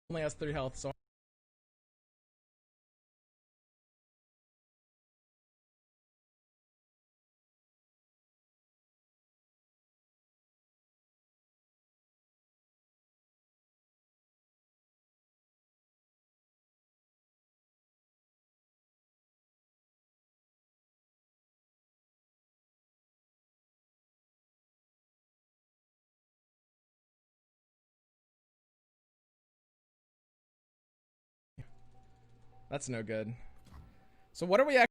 only has 3 health, so that's no good. So what are we actually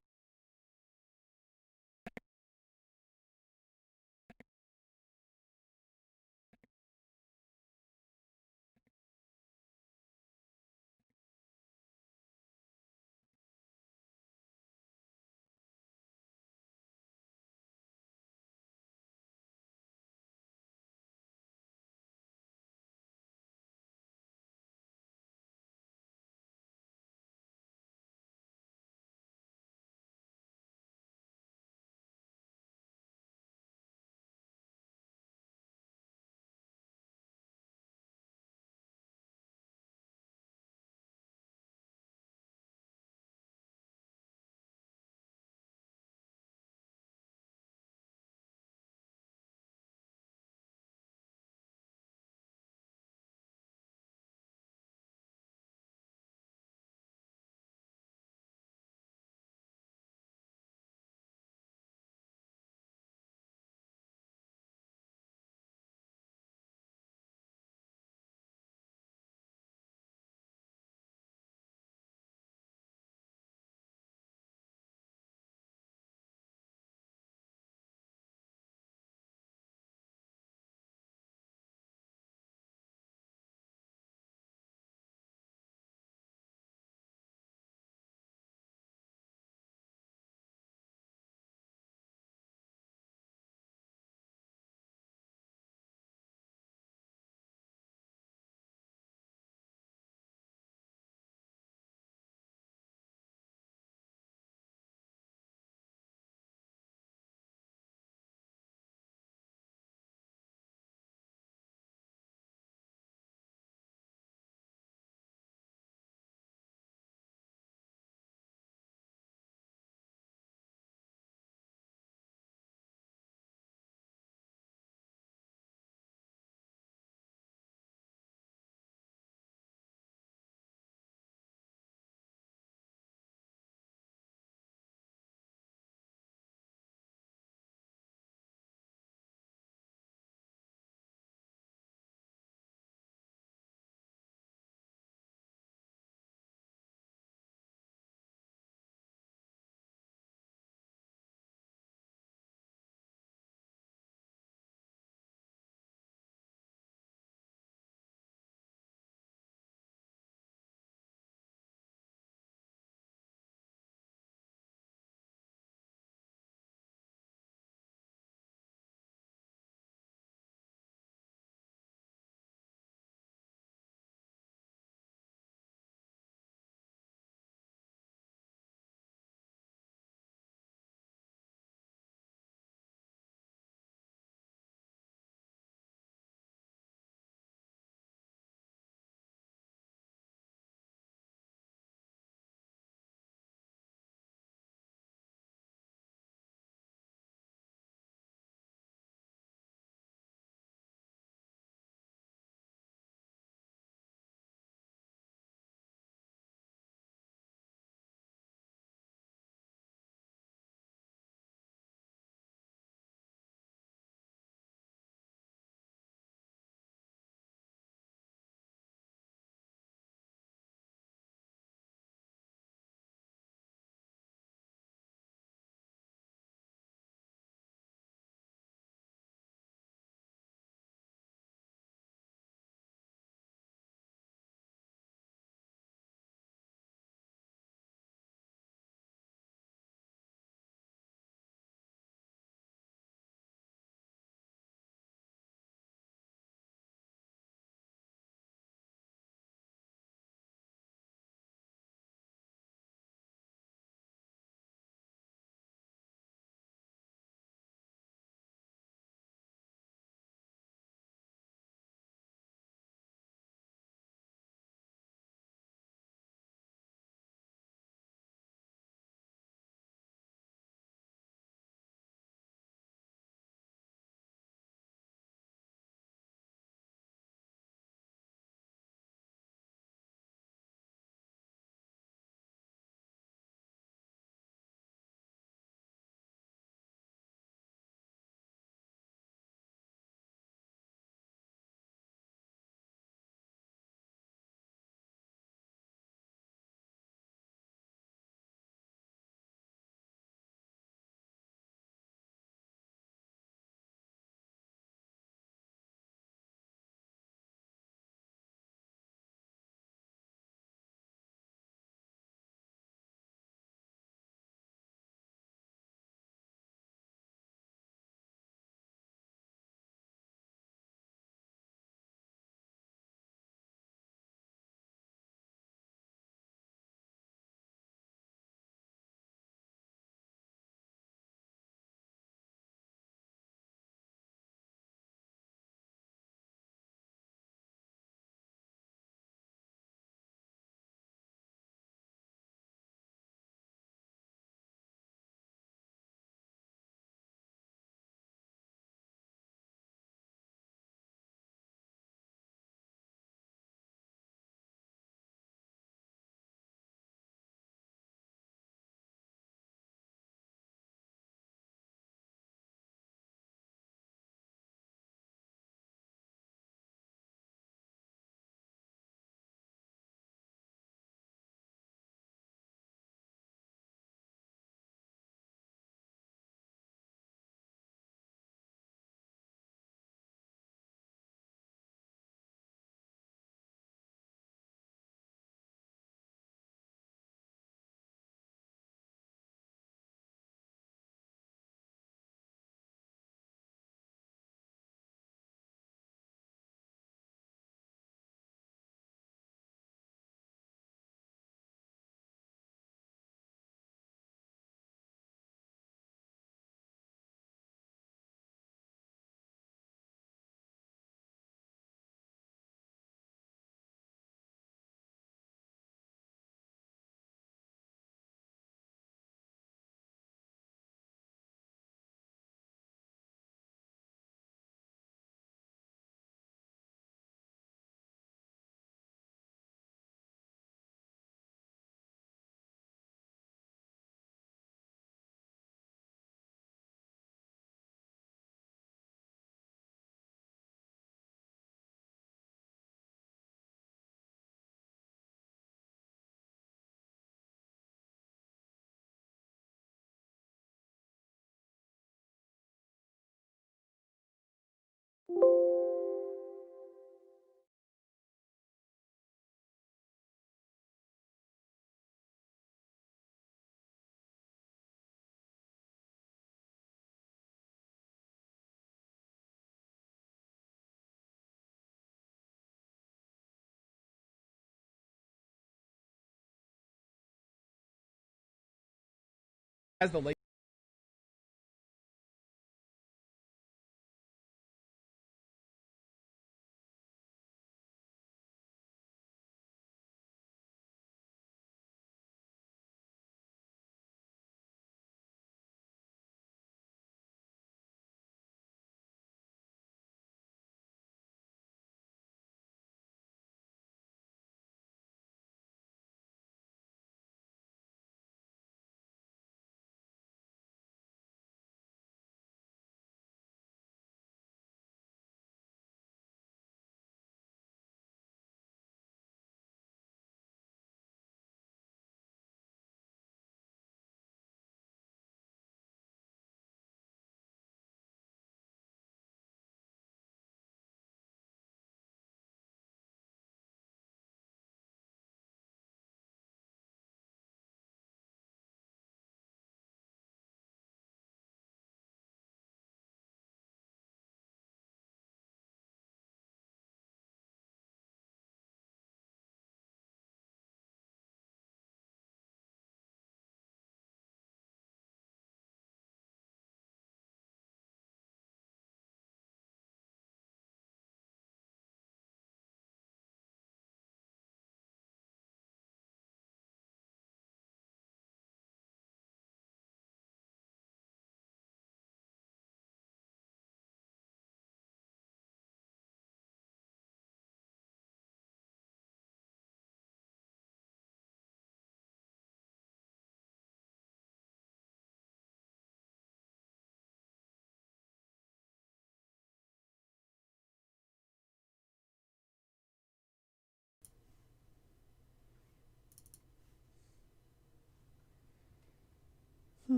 As the late.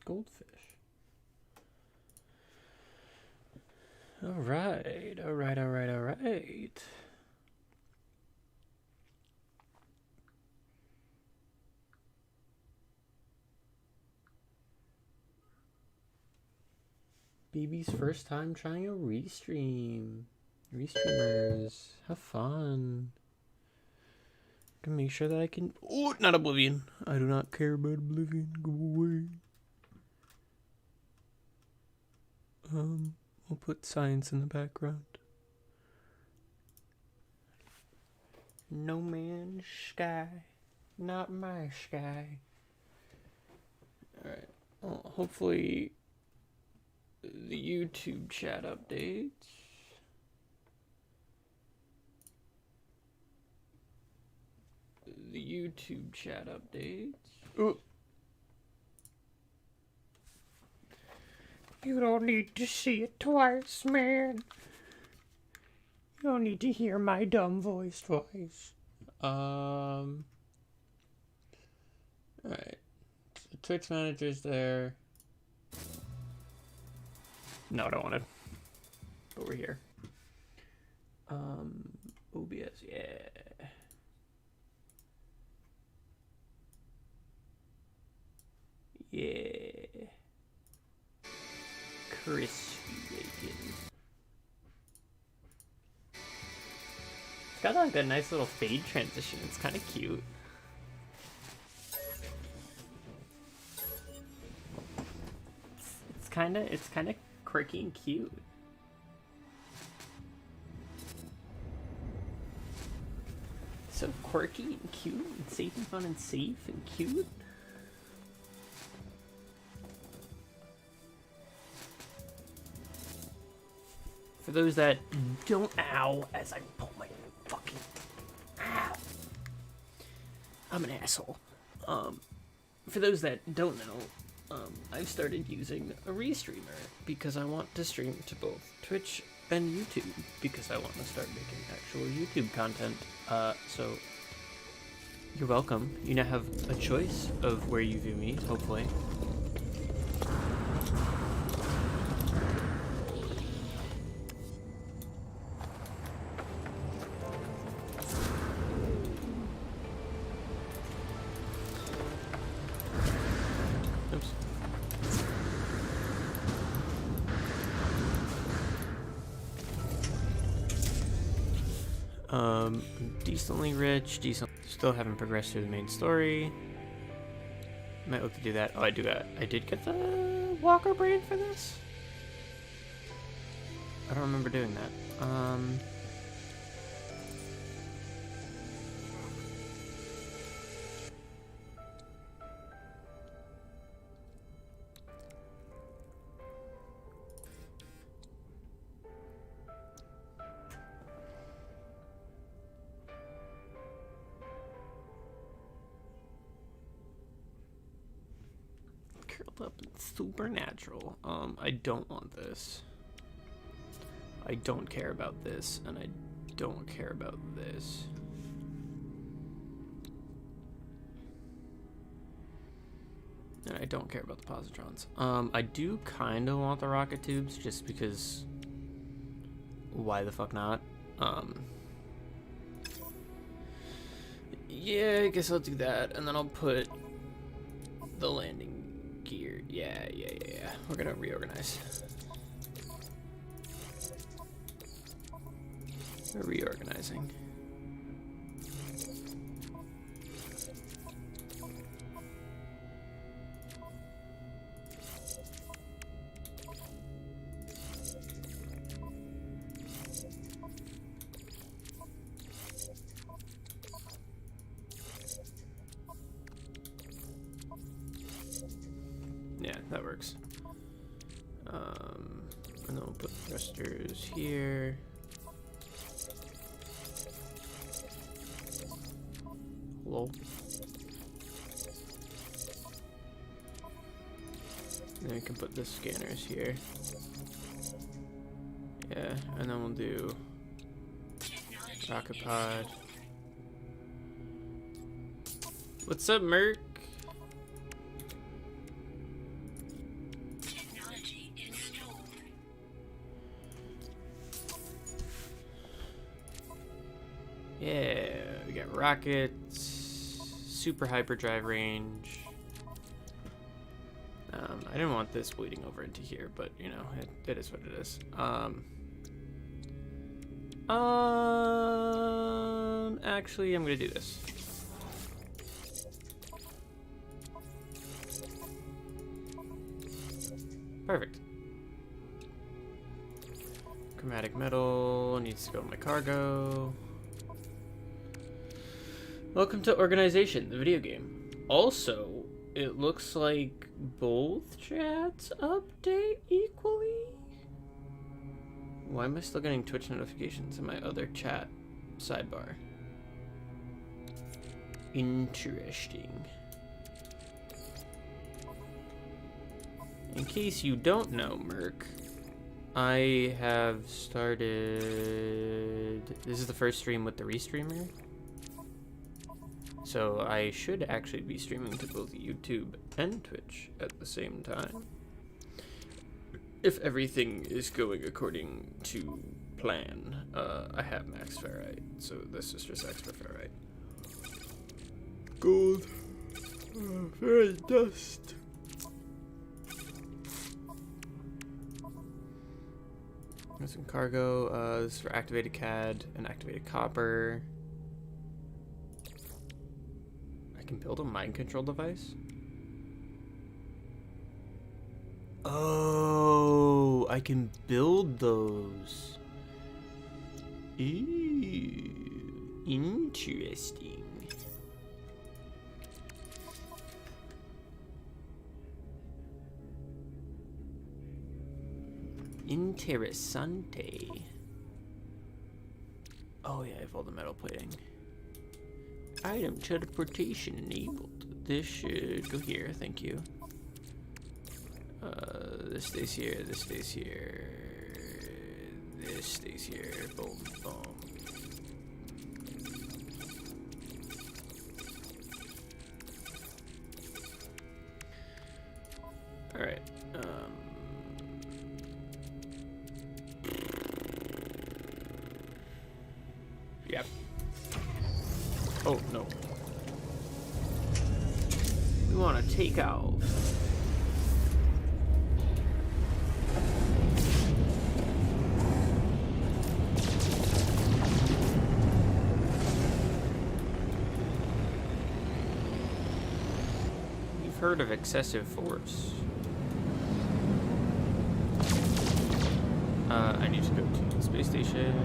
Goldfish. Alright, alright, alright, alright. BB's first time trying a restream. Restreamers, have fun. Can make sure that I can. Oh, not Oblivion. I do not care about Oblivion. Go away. We'll put science in the background. No Man's Sky, not my sky. Alright, well, hopefully the YouTube chat updates. The YouTube chat updates. Ooh. You don't need to see it twice, man. You don't need to hear my dumb voice twice. Alright. So Twitch manager's there. No, I don't want it. But we're here. OBS, yeah. Yeah. Crispy bacon. It's got like a nice little fade transition. It's kind of cute. It's kind of quirky and cute. So quirky and cute and safe and fun and safe and cute. For those that don't, ow, as I pull my fucking, ow. I'm an asshole. For those that don't know, I've started using a restreamer because I want to stream to both Twitch and YouTube because I want to start making actual YouTube content. So you're welcome. You now have a choice of where you view me, hopefully. Decently rich, still haven't progressed through the main story. Might look to do that. Oh, I did get the Walker brain for this? I don't remember doing that. Curled up and supernatural. I don't want this. I don't care about this, and I don't care about this. And I don't care about the positrons. I do kind of want the rocket tubes, just because... Why the fuck not? Yeah, I guess I'll do that, and then I'll put the landing gear. Yeah. We're gonna reorganize. We're reorganizing. Yeah, that works. And then we'll put thrusters here. Lol. Then we can put the scanners here. Yeah, and then we'll do rocket pod. What's up, Merc? Yeah, we got rockets, super hyperdrive range. I didn't want this bleeding over into here, but you know, it is what it is. Actually, I'm gonna do this. Perfect. Chromatic metal needs to go in my cargo. Welcome to Organization, the video game. Also, it looks like both chats update equally. Why am I still getting Twitch notifications in my other chat sidebar? Interesting. In case you don't know, Merc, I have started... This is the first stream with the restreamer. So I should actually be streaming to both YouTube and Twitch at the same time. If everything is going according to plan. I have max ferrite, so this is just extra ferrite. Gold. Ferrite dust. There's some cargo. This is for activated CAD and activated copper. I can build a mind control device? Oh, I can build those. Ooh, interesting. Interessante. Oh yeah, I have all the metal plating. Item teleportation enabled. This should go here, thank you. This stays here, this stays here. This stays here. Boom, boom. Alright, yep. Oh, no. We want to take off. heard of excessive force. I need to go to the space station.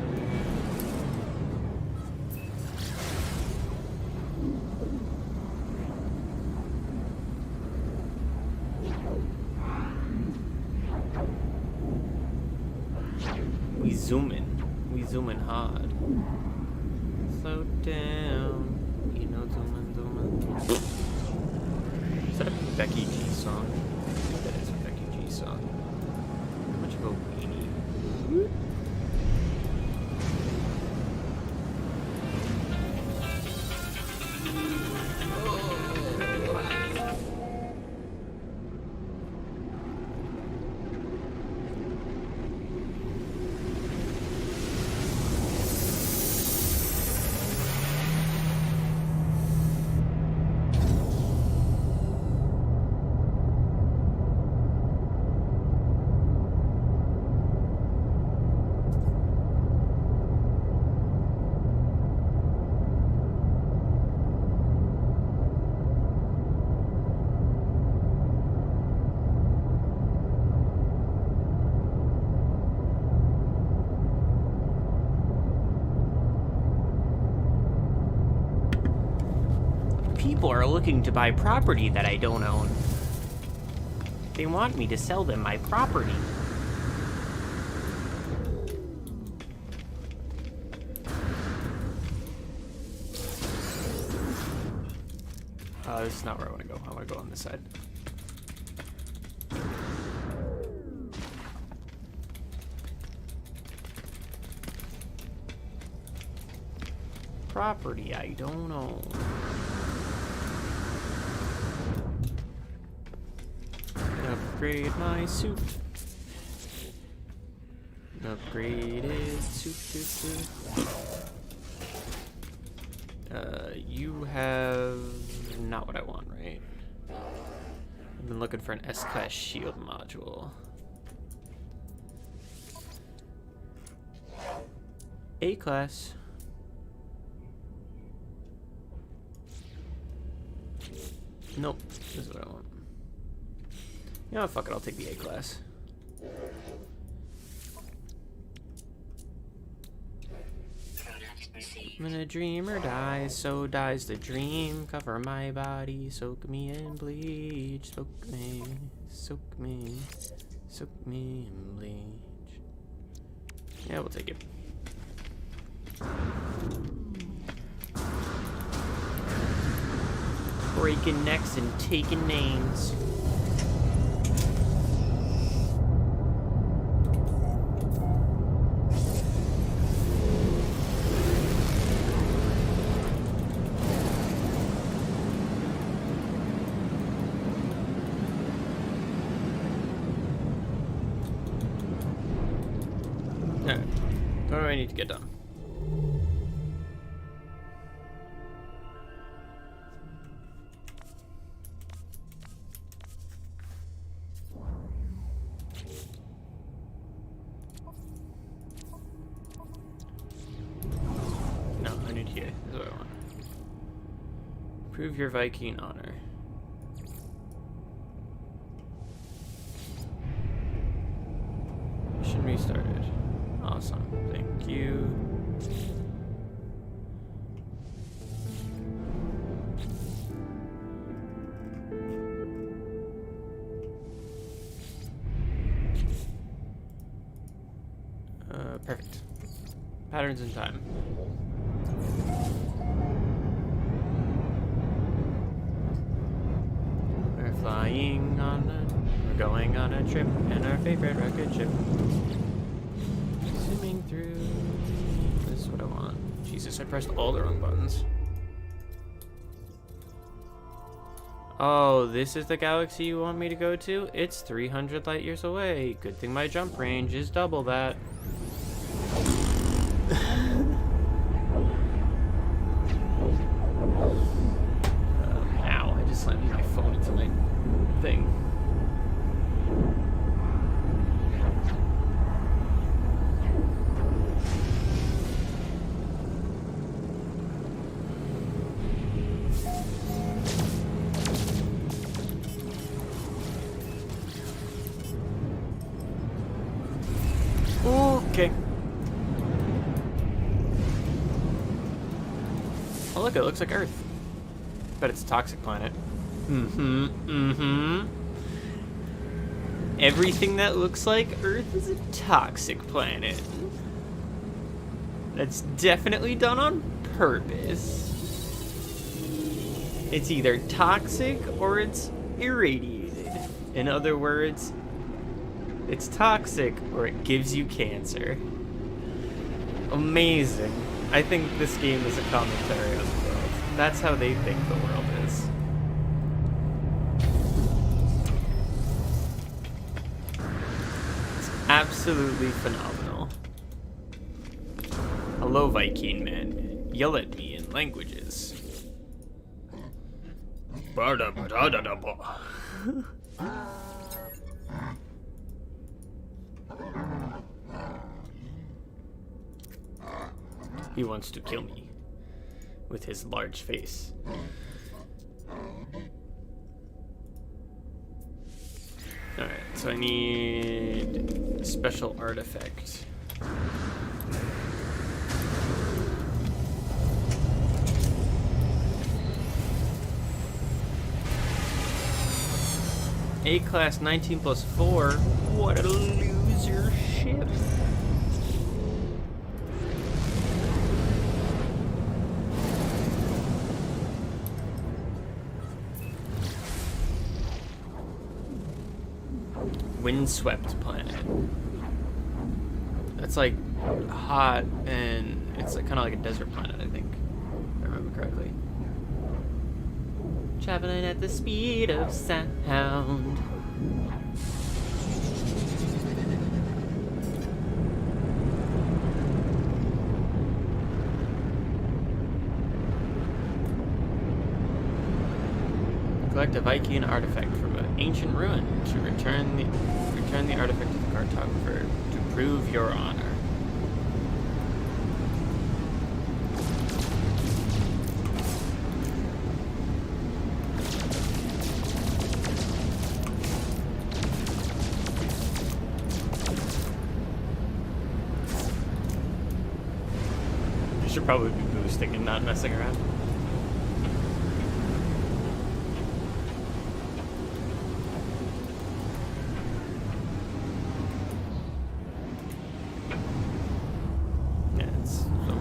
We zooming hard. Slow down, you know, zooming. Is that a Becky G song? I think that is a Becky G song. How much of a weenie? People are looking to buy property that I don't own. They want me to sell them my property. This is not where I want to go. I want to go on this side. Property I don't own. Upgrade my suit. Upgraded suit. You have not what I want, right? I've been looking for an S-Class shield module. A-Class. Nope, this is what I want. You know, fuck it, I'll take the A-Class. I'm gonna dream or die, so dies the dream. Cover my body, soak me in bleach. Soak me in bleach. Yeah, we'll take it. Breaking necks and taking names. Alright, what do I need to get done? No, I need here. This is what I want. Prove your Viking honor. Mission restarted. Awesome. Thank you. Perfect. Patterns in time. We're flying on a... We're going on a trip in our favorite rocket ship. Zooming through... This is what I want. Jesus, I pressed all the wrong buttons. Oh, this is the galaxy you want me to go to? It's 300 light years away. Good thing my jump range is double that. Ow, I just slammed my phone into my thing. Oh look, it looks like Earth. But it's a toxic planet. Everything that looks like Earth is a toxic planet. That's definitely done on purpose. It's either toxic or it's irradiated. In other words, it's toxic or it gives you cancer. Amazing. I think this game is a commentary on the world. That's how they think the world is. It's absolutely phenomenal. Hello, Viking man. Yell at me in languages. He wants to kill me with his large face. Alright, so I need a special artifact. A-class 19 plus 4. What a loser ship. Windswept planet. That's like hot and it's like, kind of like a desert planet, I think, if I remember correctly. Traveling at the speed of sound. Collect a Viking artifact from an ancient ruin to return the artifact to the cartographer to prove your honor. I should probably be boosting and not messing around.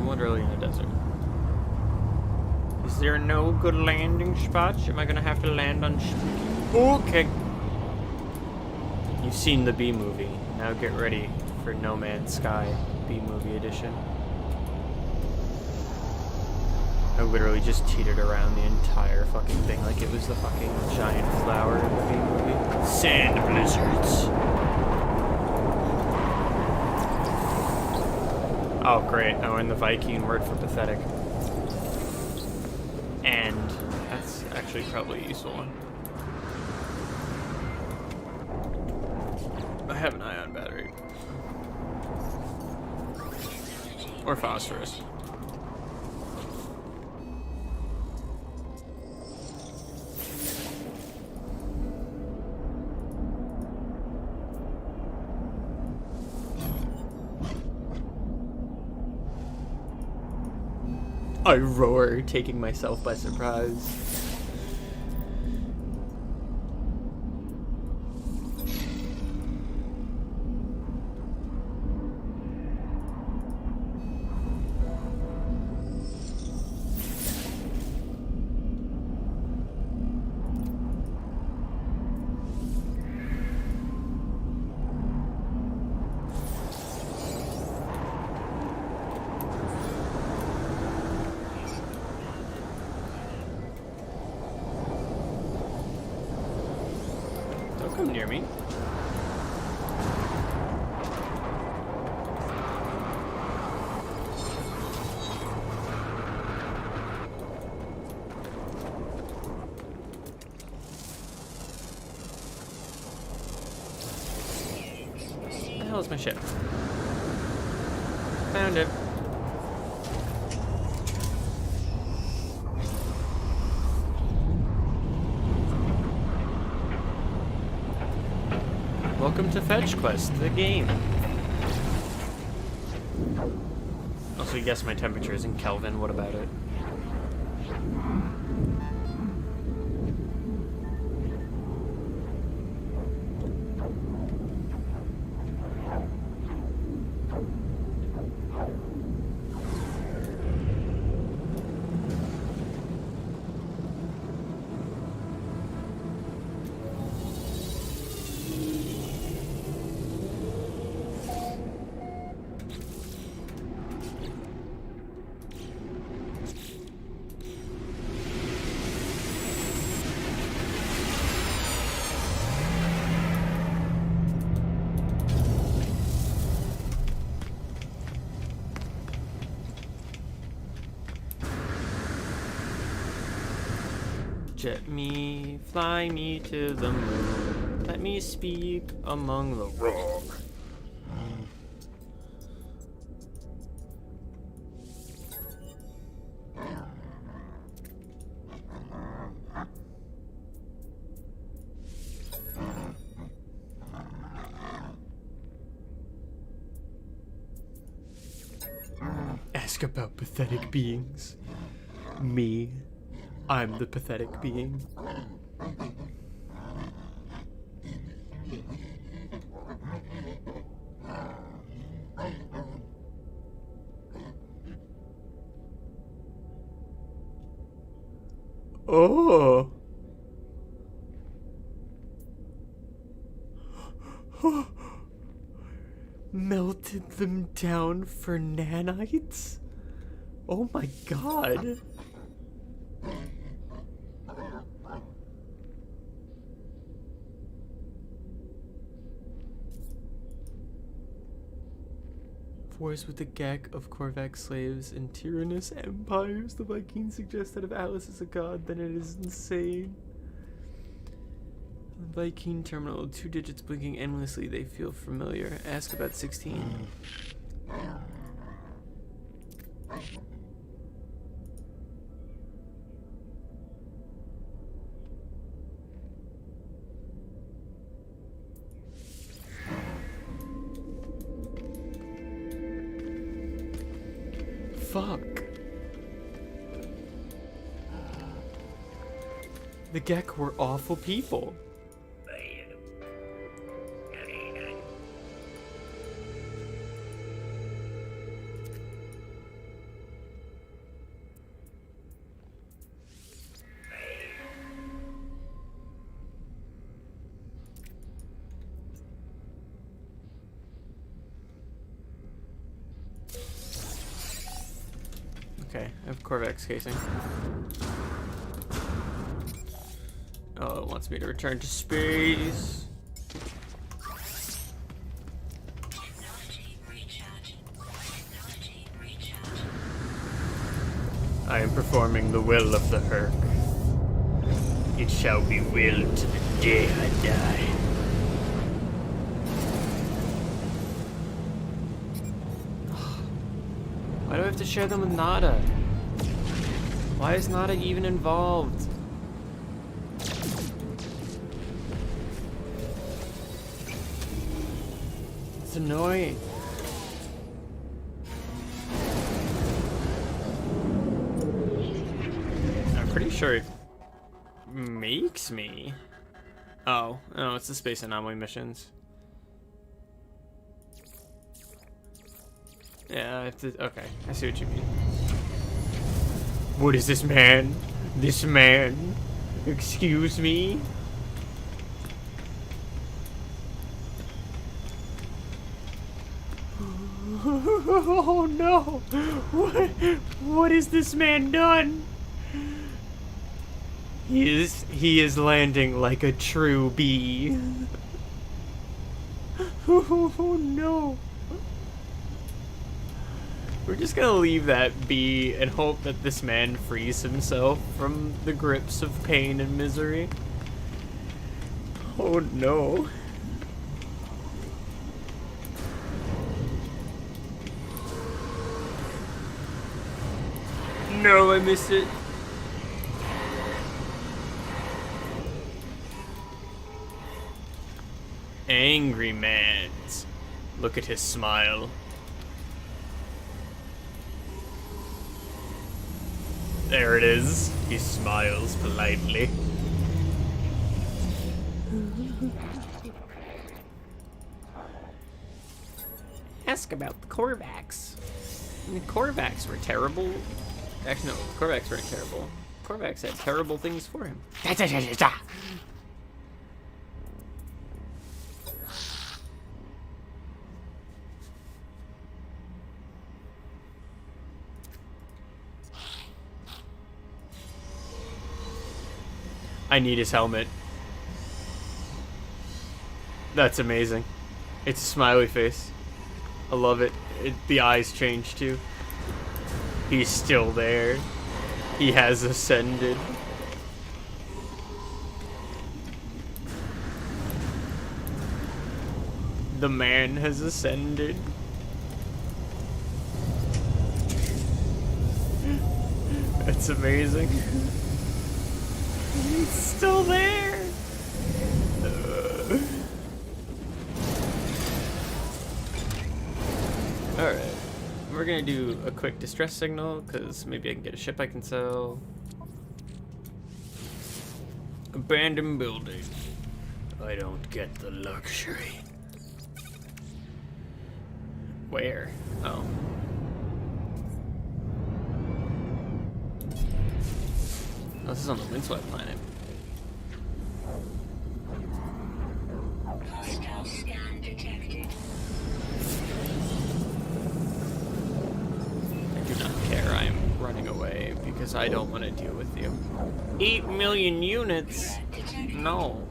Literally in a desert. Is there no good landing spots? Am I gonna have to land on okay. You've seen the B movie. Now get ready for No Man's Sky B movie edition. I literally just teetered around the entire fucking thing like it was the fucking giant flower in the B movie. Sand blizzards. Oh, great. Oh, and the Viking word for pathetic. And that's actually probably a useful one. I have an ion battery. Or phosphorus. I roar, taking myself by surprise. Come near me. Where the hell is my ship? Found it. Welcome to Fetch Quest, the game. Also, guess my temperature is in Kelvin. What about it? jet me, fly me to the moon. Let me speak among the rock. Ask about pathetic beings. Me. I'm the pathetic being. Oh. Melted them down for nanites? Oh my god. Wars with the Gek of Korvax slaves and tyrannous empires. The Vikings suggest that if Atlas is a god, then it is insane. The Viking terminal, 2 digits blinking endlessly. They feel familiar. Ask about 16. Fuck. The Gek were awful people. Okay, I have Korvax casing. Oh, it wants me to return to space. I am performing the will of the Herc. It shall be willed to the day I die. Why do I have to share them with Nada? Why is Nada even involved? It's annoying. I'm pretty sure it makes me. Oh, no, it's the space anomaly missions. Yeah, I have to. Okay, I see what you mean. What is this man? This man? Excuse me? Oh no! What is this man done? He is landing like a true bee. Oh no! We're just gonna leave that be and hope that this man frees himself from the grips of pain and misery. Oh no. No, I missed it. Angry man's. Look at his smile. There it is. He smiles politely. Ask about the Korvax. The Korvax were terrible. Actually, no, the Korvax weren't terrible. Korvax had terrible things for him. I need his helmet. That's amazing. It's a smiley face. I love it. The eyes change too. He's still there. He has ascended. The man has ascended. That's amazing. He's still there. Alright. We're gonna do a quick distress signal, because maybe I can get a ship I can sell. Abandoned building. I don't get the luxury. Where? Oh. Oh, this is on the Windswept planet. Hostile scan detected. I do not care. I am running away because I don't want to deal with you. 8 million units? No.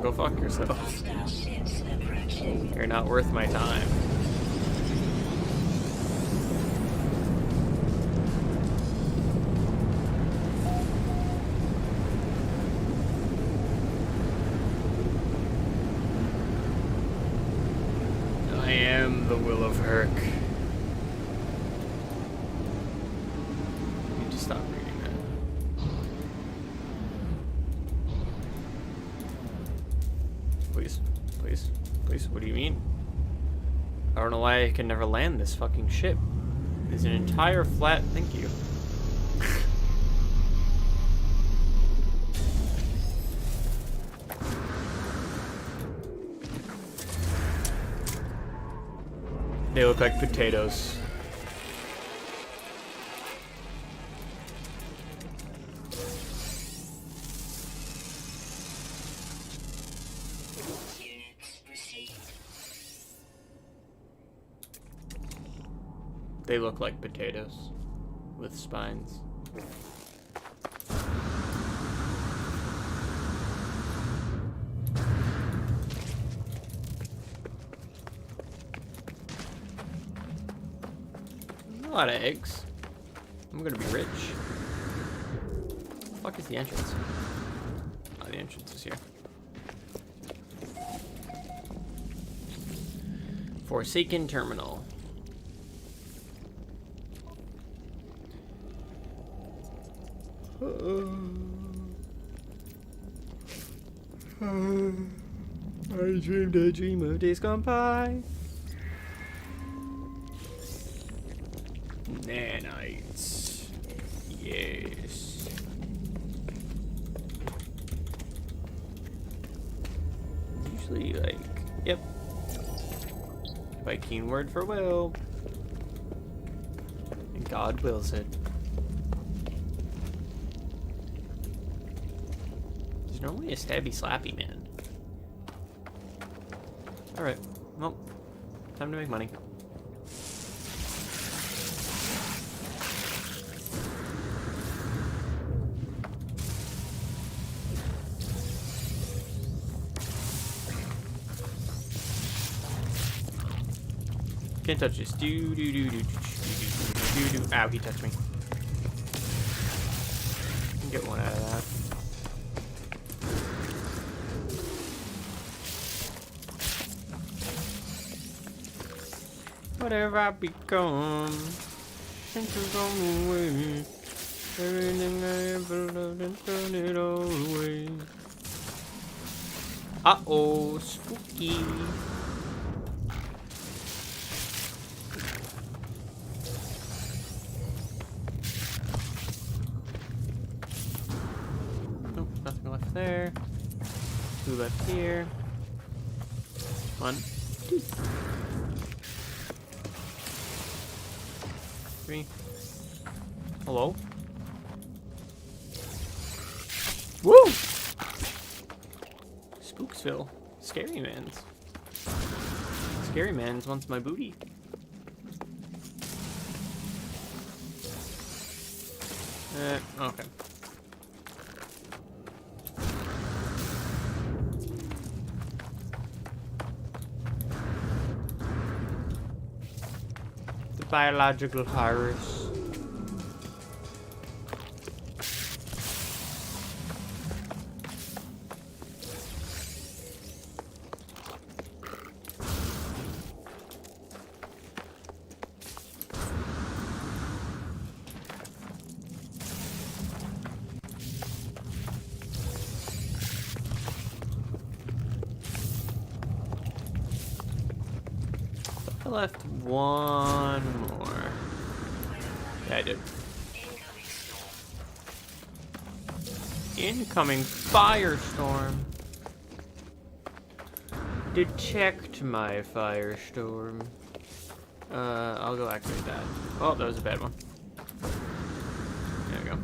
Go fuck yourself. Hostile ships approaching. You're not worth my time. I am the will of Herc. You need to stop reading that. Please, please, please, what do you mean? I don't know why I can never land this fucking ship. There's an entire flat, thank you. They look like potatoes. Units received. They look like potatoes with spines. A lot of eggs. I'm gonna be rich. Where the fuck is the entrance? Oh, the entrance is here. Forsaken Terminal. I dreamed a dream of days gone by. Nanites. Yes. Usually, like, yep. Viking word for will. And God wills it. There's normally a stabby slappy man. Alright, well, time to make money. Can't touch this. Do do do do do do do do. Ow, he touched me. Can get one out of that. Whatever I become, since you're gone away, everything I ever loved and thrown it all away. Uh-oh, spooky. Nope, nothing left there. 2 left here. 1, 2. 3. Hello? Woo! Spooksville. Scary Man's. Scary Man's wants my booty. Okay. The biological horrors. left one more. Yeah, I did. Incoming firestorm. Detect my firestorm. I'll go activate that. Oh, that was a bad one. There we go.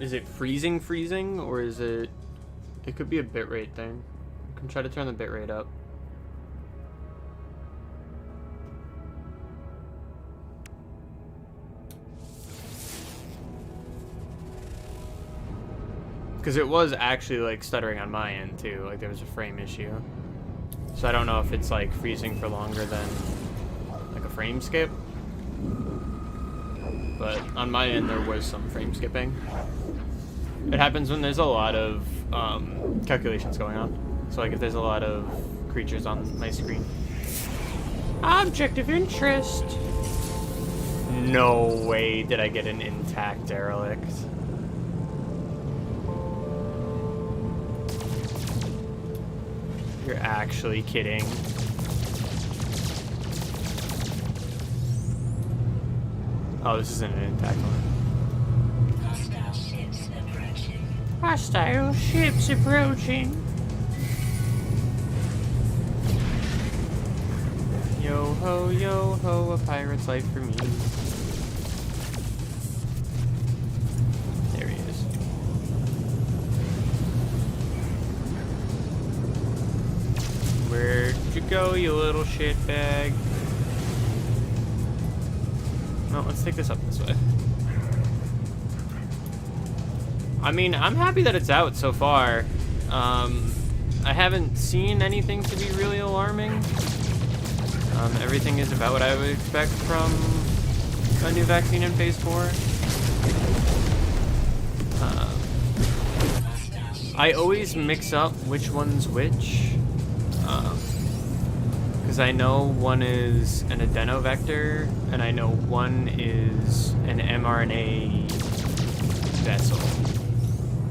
Is it freezing, or is it... It could be a bitrate thing. I can try to turn the bitrate up. Because it was actually, like, stuttering on my end, too. Like, there was a frame issue. So I don't know if it's, like, freezing for longer than, like, a frame skip. But on my end, there was some frame skipping. It happens when there's a lot of calculations going on. So, like, if there's a lot of creatures on my screen. Object of interest! No way did I get an intact derelict. You're actually kidding. Oh, this isn't an intact one. Hostile ships approaching. Hostile ships approaching. Yo ho, a pirate's life for me. There he is. Where'd you go, you little shitbag? No, let's take this up this way. I mean, I'm happy that it's out so far. I haven't seen anything to be really alarming. Everything is about what I would expect from a new vaccine in phase 4. I always mix up which one's which. Because I know one is an adenovector, and I know one is an mRNA vessel.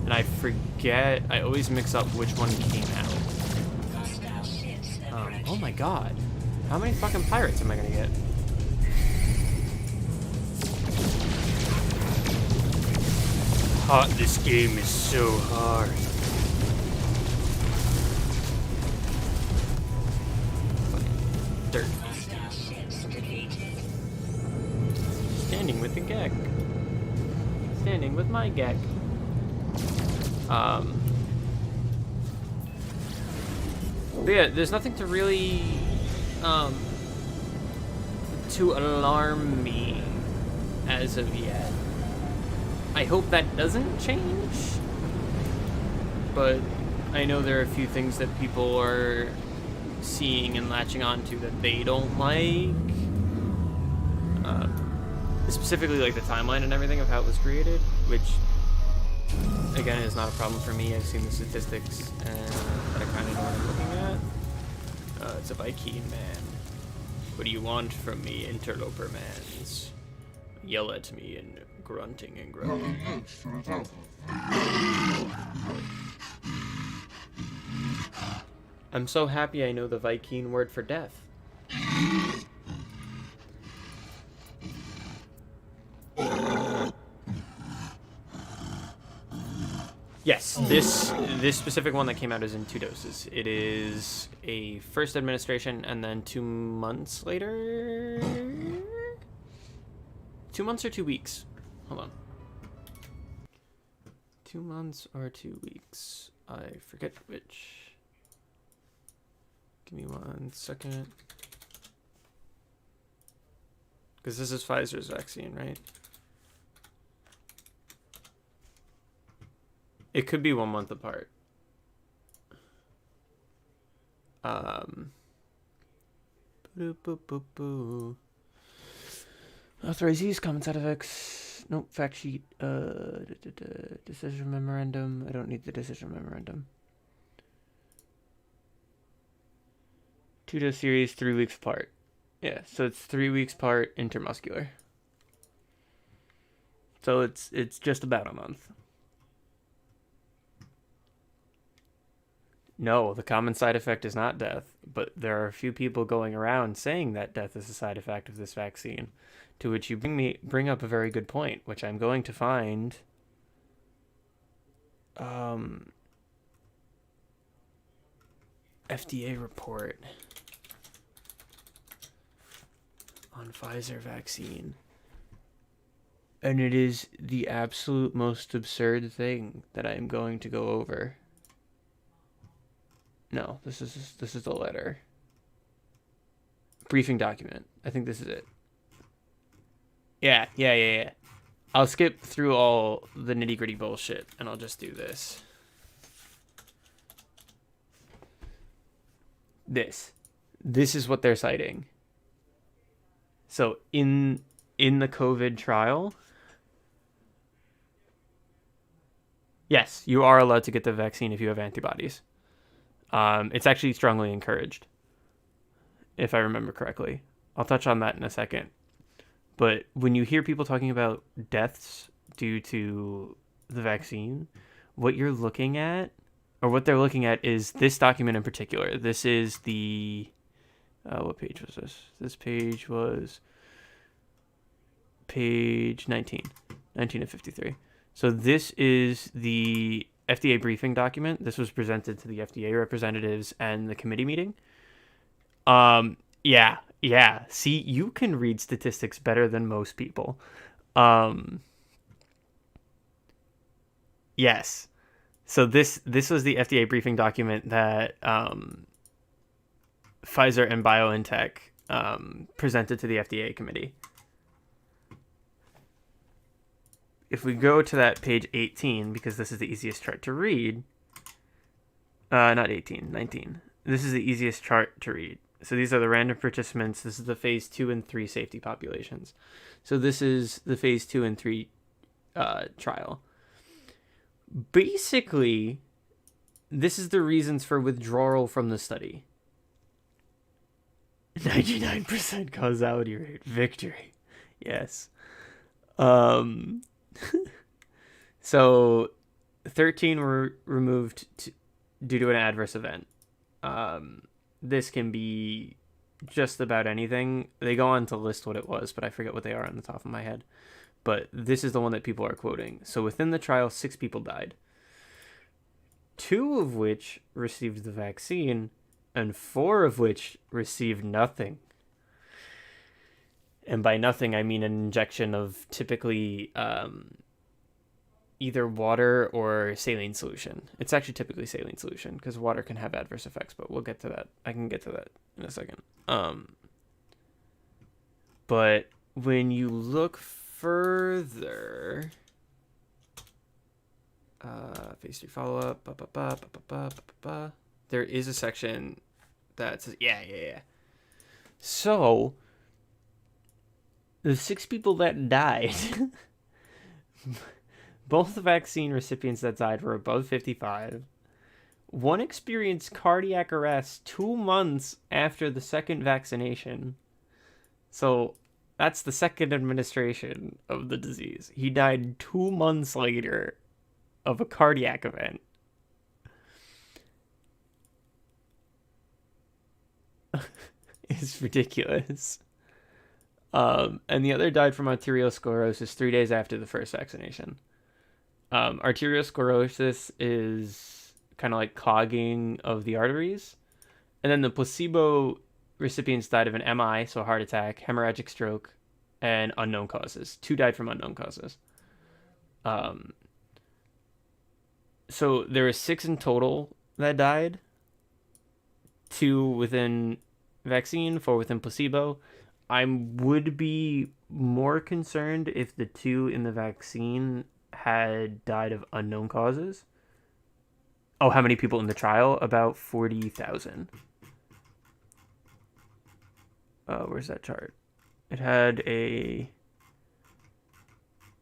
And I forget, I always mix up which one came out. Oh my god. How many fucking pirates am I gonna get? This game is so hard. Dirt. Standing with the gek. Standing with my gek. But yeah, there's nothing to really, to alarm me as of yet. I hope that doesn't change, but I know there are a few things that people are seeing and latching onto that they don't like. Specifically, like the timeline and everything of how it was created, which again is not a problem for me. I've seen the statistics and I kind of know what I'm looking at. It's a Viking man. What do you want from me, interloper mans? Yell at me in grunting and grunting. I'm so happy I know the Viking word for death. Yes, this specific one that came out is in 2 doses. It is a first administration and then 2 months later. 2 months or 2 weeks? Hold on. 2 months or 2 weeks? I forget which. Give me 1 second. Because this is Pfizer's vaccine, right? It could be 1 month apart. Authorized use, common side effects. Nope, fact sheet. Decision memorandum. I don't need the decision memorandum. 2-dose series, 3 weeks apart. Yeah, so it's 3 weeks apart, intermuscular. So it's just about a month. No, the common side effect is not death, but there are a few people going around saying that death is a side effect of this vaccine, to which you bring up a very good point, which I'm going to find. FDA report on Pfizer vaccine. And it is the absolute most absurd thing that I am going to go over. No, this is the letter. Briefing document. I think this is it. Yeah. I'll skip through all the nitty-gritty bullshit, and I'll just do this. This is what they're citing. So in the COVID trial, yes, you are allowed to get the vaccine if you have antibodies. It's actually strongly encouraged, if I remember correctly. I'll touch on that in a second. But when you hear people talking about deaths due to the vaccine, what you're looking at, or what they're looking at, is this document in particular. This is the... what page was this? This page was page 19 of 53. So this is the FDA briefing document. This was presented to the FDA representatives and the committee meeting. Yeah. See, you can read statistics better than most people. Yes. So this was the FDA briefing document that Pfizer and BioNTech presented to the FDA committee. If we go to that page 18, because this is the easiest chart to read. Not 18, 19. This is the easiest chart to read. So these are the random participants. This is the phase 2 and 3 safety populations. So this is the phase 2 and 3 trial. Basically, this is the reasons for withdrawal from the study. 99% causality rate. Victory. Yes. So 13 were removed due to an adverse event. This can be just about anything. They go on to list what it was, but I forget what they are on the top of my head. But this is the one that people are quoting. So within the trial, 6 people died. 2 of which received the vaccine, and 4 of which received nothing. And by nothing, I mean an injection of typically either water or saline solution. It's actually typically saline solution, because water can have adverse effects, but we'll get to that. I can get to that in a second. But when you look further, phase 3 follow-up, there is a section that says, yeah. So, the 6 people that died, both the vaccine recipients that died were above 55. One experienced cardiac arrest 2 months after the second vaccination. So that's the second administration of the disease. He died 2 months later of a cardiac event. It's ridiculous. And the other died from arteriosclerosis 3 days after the first vaccination. Arteriosclerosis is kind of like clogging of the arteries. And then the placebo recipients died of an MI, so a heart attack, hemorrhagic stroke, and unknown causes. 2 died from unknown causes. So there were 6 in total that died. 2 within vaccine, 4 within placebo. I would be more concerned if the 2 in the vaccine had died of unknown causes. Oh, how many people in the trial? About 40,000. Where's that chart? It had a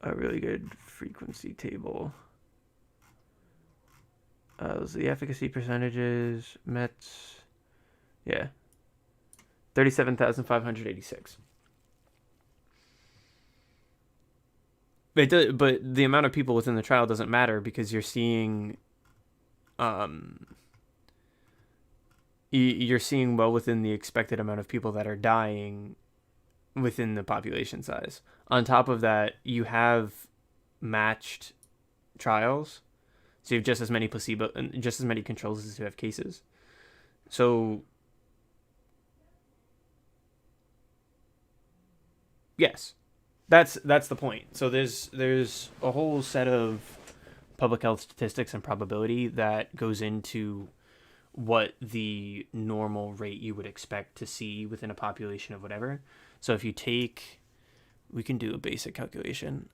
a really good frequency table. Those are the efficacy percentages. Mets. Yeah. 37,586. But the amount of people within the trial doesn't matter because you're seeing you're seeing well within the expected amount of people that are dying within the population size. On top of that, you have matched trials, so you have just as many placebo and just as many controls as you have cases. So yes, that's the point. So there's a whole set of public health statistics and probability that goes into what the normal rate you would expect to see within a population of whatever. So if you take, we can do a basic calculation.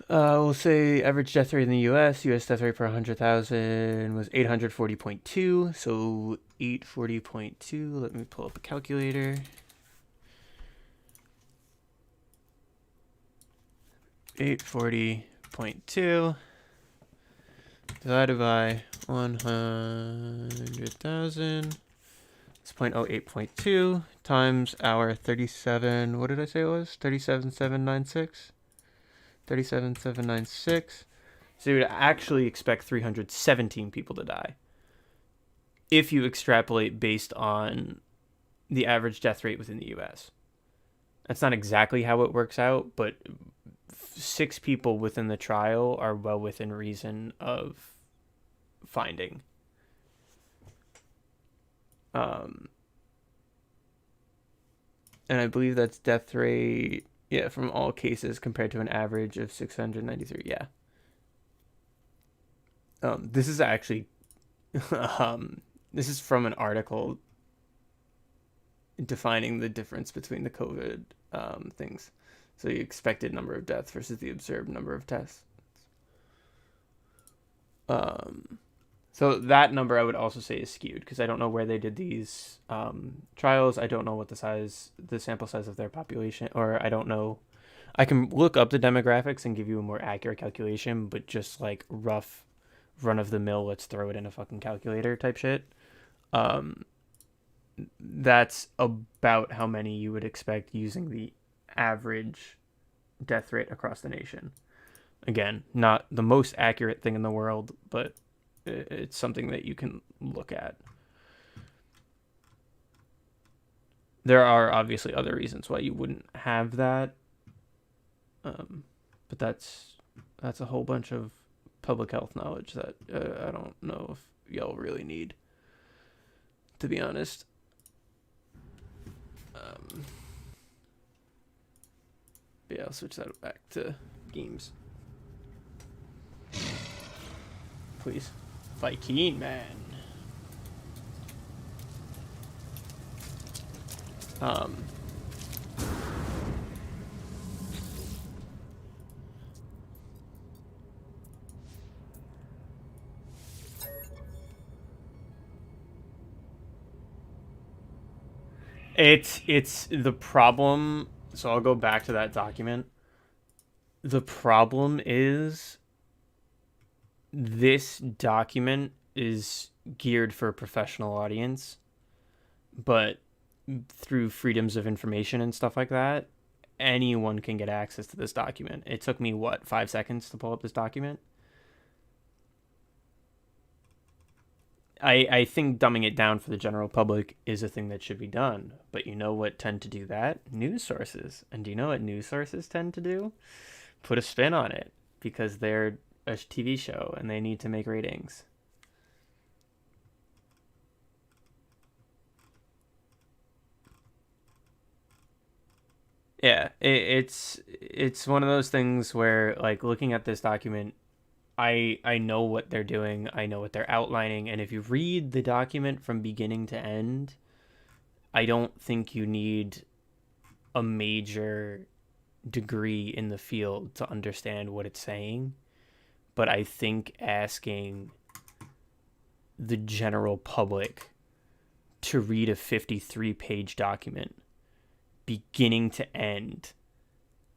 We'll say average death rate in the U.S. death rate per 100,000 was 840.2. So 840.2. Let me pull up a calculator. 840.2 divided by 100,000. It's 0.08.2 times our 37. What did I say it was? 37,796. 37,796. So you would actually expect 317 people to die if you extrapolate based on the average death rate within the U.S. That's not exactly how it works out, but 6 people within the trial are well within reason of finding. And I believe that's death rate, yeah, from all cases compared to an average of 693. Yeah. This is actually, this is from an article defining the difference between the COVID things. So the expected number of deaths versus the observed number of tests. So that number I would also say is skewed because I don't know where they did these trials. I don't know what the sample size of their population, or I don't know. I can look up the demographics and give you a more accurate calculation, but just like rough run of the mill, let's throw it in a fucking calculator type shit. That's about how many you would expect using the average death rate across the nation. Again, not the most accurate thing in the world, but it's something that you can look at. There are obviously other reasons why you wouldn't have that, but that's a whole bunch of public health knowledge that I don't know if y'all really need, to be honest. But yeah, I'll switch that back to games. Please. Viking, man. It's the problem. So I'll go back to that document. The problem is this document is geared for a professional audience, but through freedoms of information and stuff like that, anyone can get access to this document. It took me, 5 seconds to pull up this document? I think dumbing it down for the general public is a thing that should be done. But you know what tend to do that? News sources. And do you know what news sources tend to do? Put a spin on it because they're a TV show and they need to make ratings. Yeah, it's one of those things where, like, looking at this document, I know what they're doing, I know what they're outlining, and if you read the document from beginning to end, I don't think you need a major degree in the field to understand what it's saying. But I think asking the general public to read a 53-page document beginning to end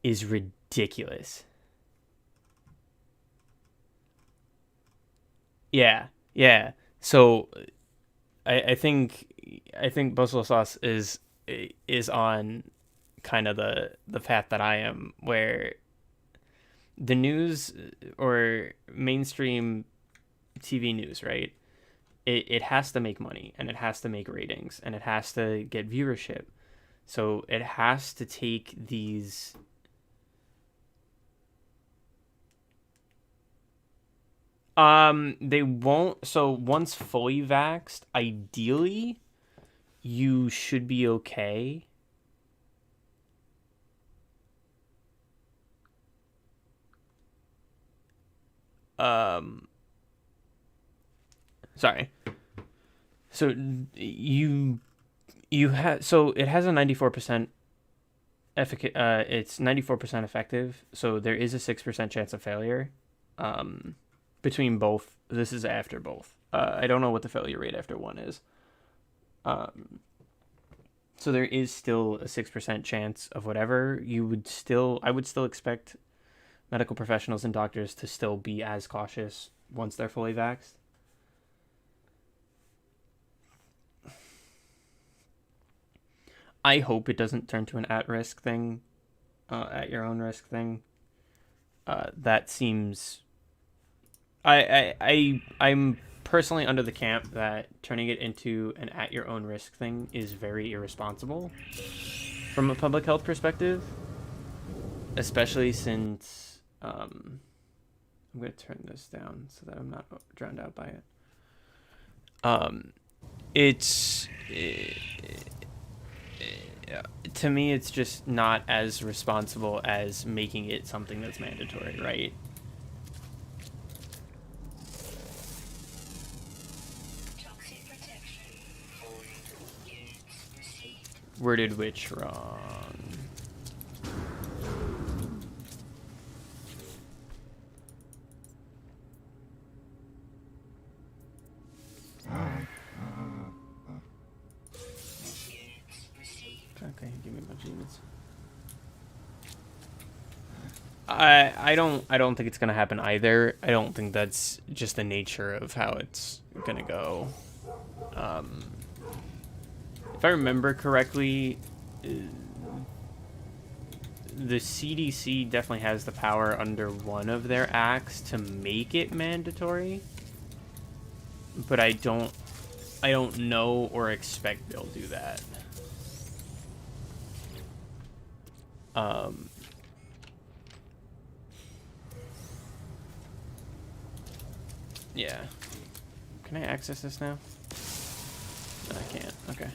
is ridiculous. Yeah. So I think Buffalo Sauce is on kind of the path that I am, where the news or mainstream TV news, right? It has to make money, and it has to make ratings, and it has to get viewership. So it has to take these they won't. So once fully vaxxed, ideally you should be okay. Sorry. So you have, so it has a 94% it's 94% effective, so there is a 6% chance of failure between both. This is after both. I don't know what the failure rate after one is. So there is still a 6% chance of whatever. I would still expect medical professionals and doctors to still be as cautious once they're fully vaxxed. I hope it doesn't turn to an at-risk thing, at your own risk thing. That seems. I'm personally under the camp that turning it into an at your own risk thing is very irresponsible from a public health perspective, especially since I'm going to turn this down so that I'm not drowned out by it. To me, it's just not as responsible as making it something that's mandatory, right? Toxic protection. Void. Units received. Worded which wrong. Okay, give me a bunch of units. I don't think it's gonna happen either. I don't think that's just the nature of how it's gonna go. If I remember correctly, the CDC definitely has the power under one of their acts to make it mandatory, but I don't know or expect they'll do that. Yeah. Can I access this now? No, I can't. Okay.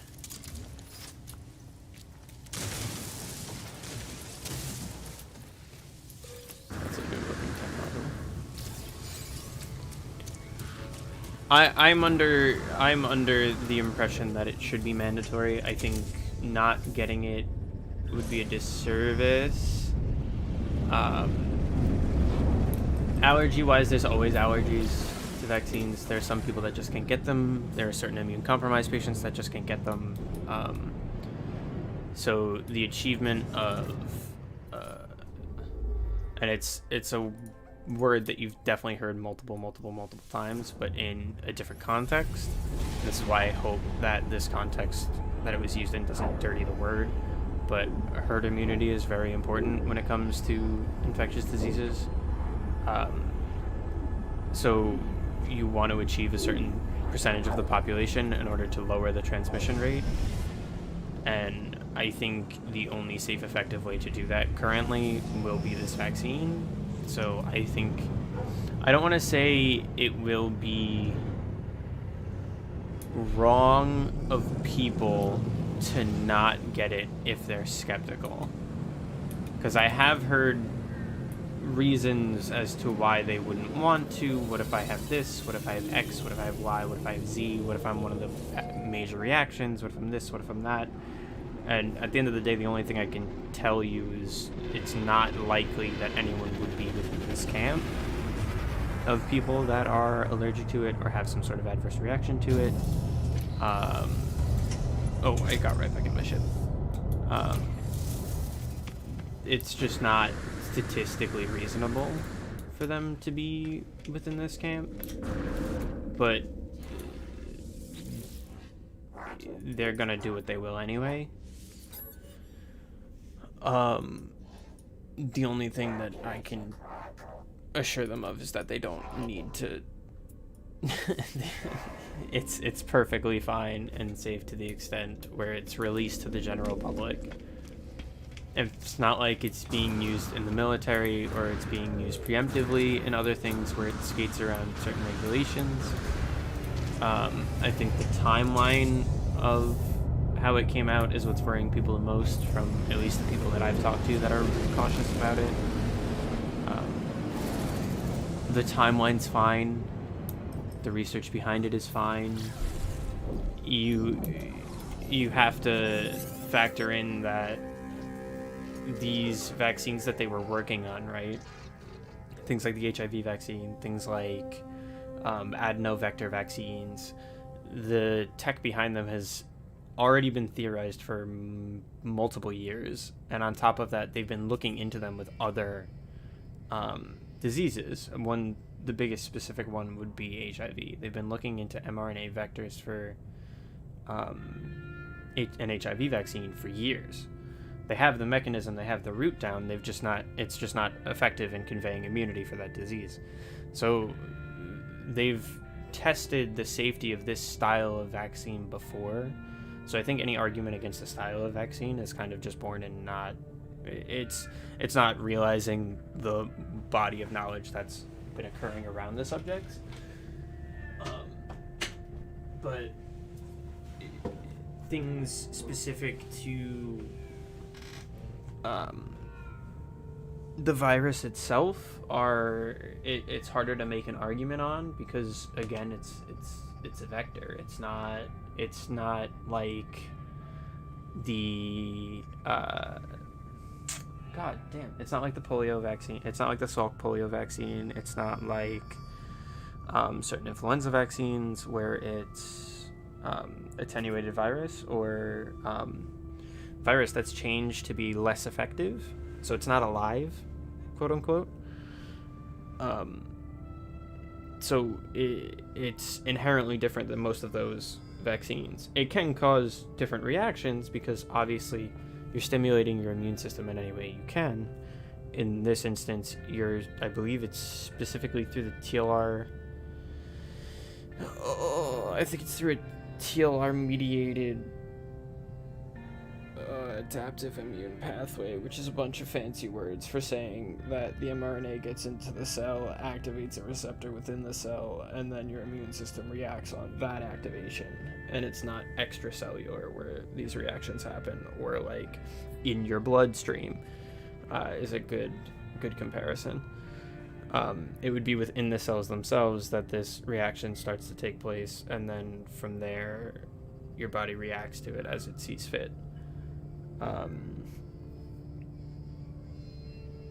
That's a good looking technology. I'm under the impression that it should be mandatory. I think not getting it would be a disservice. Allergy-wise, there's always allergies to vaccines. There are some people that just can't get them. There are certain immune-compromised patients that just can't get them. So the achievement of, and it's a word that you've definitely heard multiple times, but in a different context. This is why I hope that this context that it was used in doesn't dirty the word. But herd immunity is very important when it comes to infectious diseases. So you want to achieve a certain percentage of the population in order to lower the transmission rate. And I think the only safe, effective way to do that currently will be this vaccine. So I don't want to say it will be wrong of people to not get it if they're skeptical, because I have heard reasons as to why they wouldn't want to. What if I have this? What if I have X? What if I have Y? What if I have Z? What if I'm one of the major reactions? What if I'm this? What if I'm that? And at the end of the day, the only thing I can tell you is it's not likely that anyone would be within this camp. of people that are allergic to it or have some sort of adverse reaction to it. Oh, I got right back in my ship. It's just not statistically reasonable for them to be within this camp. But they're gonna do what they will anyway. The only thing that I can assure them of is that they don't need to. It's perfectly fine and safe to the extent where it's released to the general public. It's not like it's being used in the military or it's being used preemptively in other things where it skates around certain regulations. I think the timeline of how it came out is what's worrying people the most, from at least the people that I've talked to that are cautious about it. The timeline's fine. The research behind it is fine. You have to factor in that these vaccines that they were working on, right? Things like the HIV vaccine, things like adenovector vaccines, the tech behind them has already been theorized for multiple years, and on top of that, they've been looking into them with other diseases. The biggest specific one would be HIV. They've been looking into mRNA vectors for an HIV vaccine for years. They have the mechanism, they have the route down, it's just not effective in conveying immunity for that disease. So they've tested the safety of this style of vaccine before. So I think any argument against the style of vaccine is kind of just born in it's not realizing the body of knowledge that's been occurring around the subject. But things specific to the virus itself it's harder to make an argument on, because again it's a vector. It's not like the god damn, it's not like the polio vaccine, it's not like the Salk polio vaccine, it's not like certain influenza vaccines where it's attenuated virus or virus that's changed to be less effective, so it's not alive, quote unquote. So it's inherently different than most of those vaccines. It can cause different reactions because obviously you're stimulating your immune system in any way you can. In this instance, I believe it's specifically through the TLR. I think it's through a TLR mediated adaptive immune pathway, which is a bunch of fancy words for saying that the mRNA gets into the cell, activates a receptor within the cell, and then your immune system reacts on that activation. And it's not extracellular where these reactions happen, or like in your bloodstream is a good comparison. It would be within the cells themselves that this reaction starts to take place, and then from there your body reacts to it as it sees fit.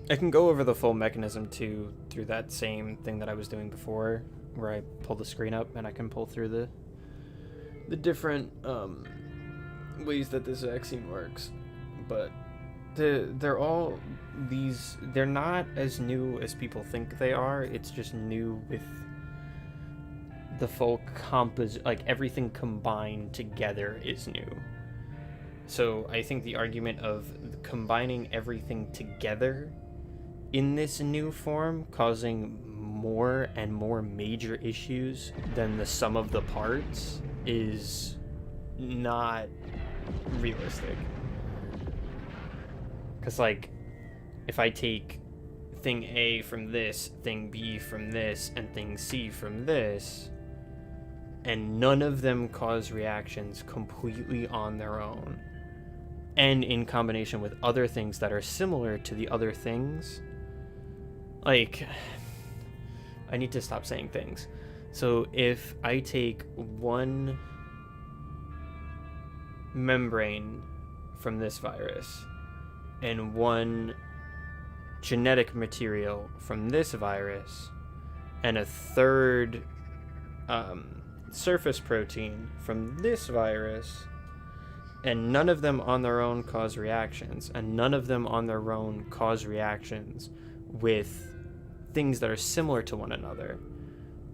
I can go over the full mechanism too through that same thing that I was doing before, where I pull the screen up and I can pull through the different ways that this vaccine works. But they're not as new as people think they are. It's just new with the full like everything combined together is new. So I think the argument of combining everything together in this new form causing more and more major issues than the sum of the parts is not realistic. Because, like, if I take thing A from this, thing B from this, and thing C from this, and none of them cause reactions completely on their own, and in combination with other things that are similar to the other things, like, I need to stop saying things. So if I take one membrane from this virus and one genetic material from this virus and a third surface protein from this virus, and none of them on their own cause reactions, and none of them on their own cause reactions with things that are similar to one another.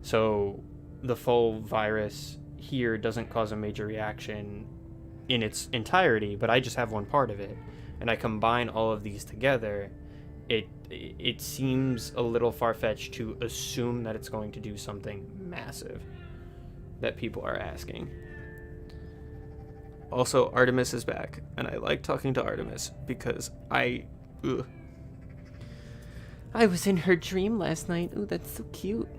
So the full virus here doesn't cause a major reaction in its entirety, but I just have one part of it, and I combine all of these together. It seems a little far-fetched to assume that it's going to do something massive that people are asking. Also, Artemis is back, and I like talking to Artemis because I was in her dream last night. Ooh, that's so cute.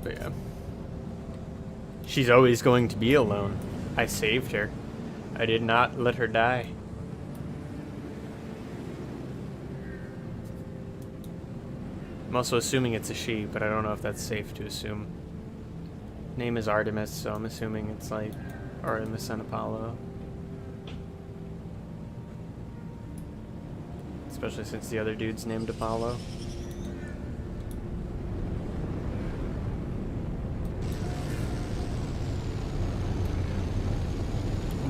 But yeah. She's always going to be alone. I saved her. I did not let her die. I'm also assuming it's a she, but I don't know if that's safe to assume. Name is Artemis, so I'm assuming it's like Artemis and Apollo. Especially since the other dude's named Apollo.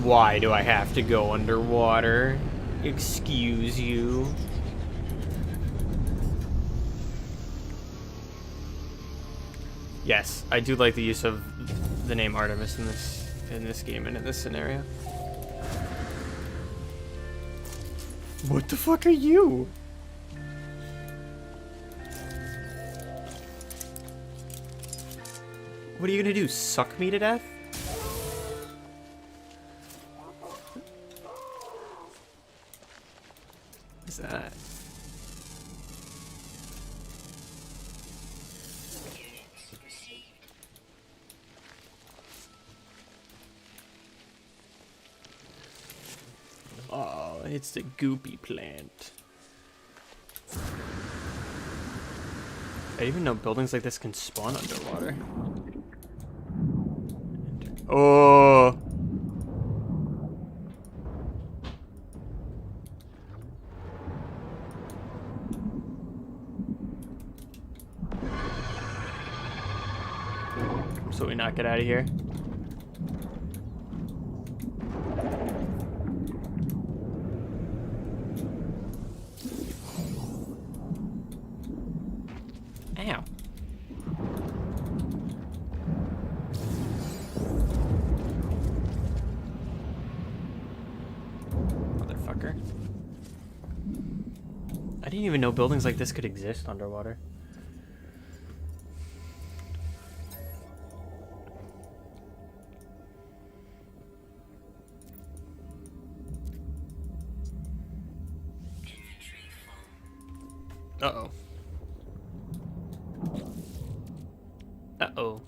Why do I have to go underwater? Excuse you. Yes, I do like the use of the name Artemis in this game and in this scenario. What the fuck are you? What are you gonna do? Suck me to death? What's that? Oh, it's the goopy plant. I didn't even know buildings like this can spawn underwater. Oh! So we knock it out of here. Ow. Motherfucker. I didn't even know buildings like this could exist underwater. Uh-oh. Uh-oh.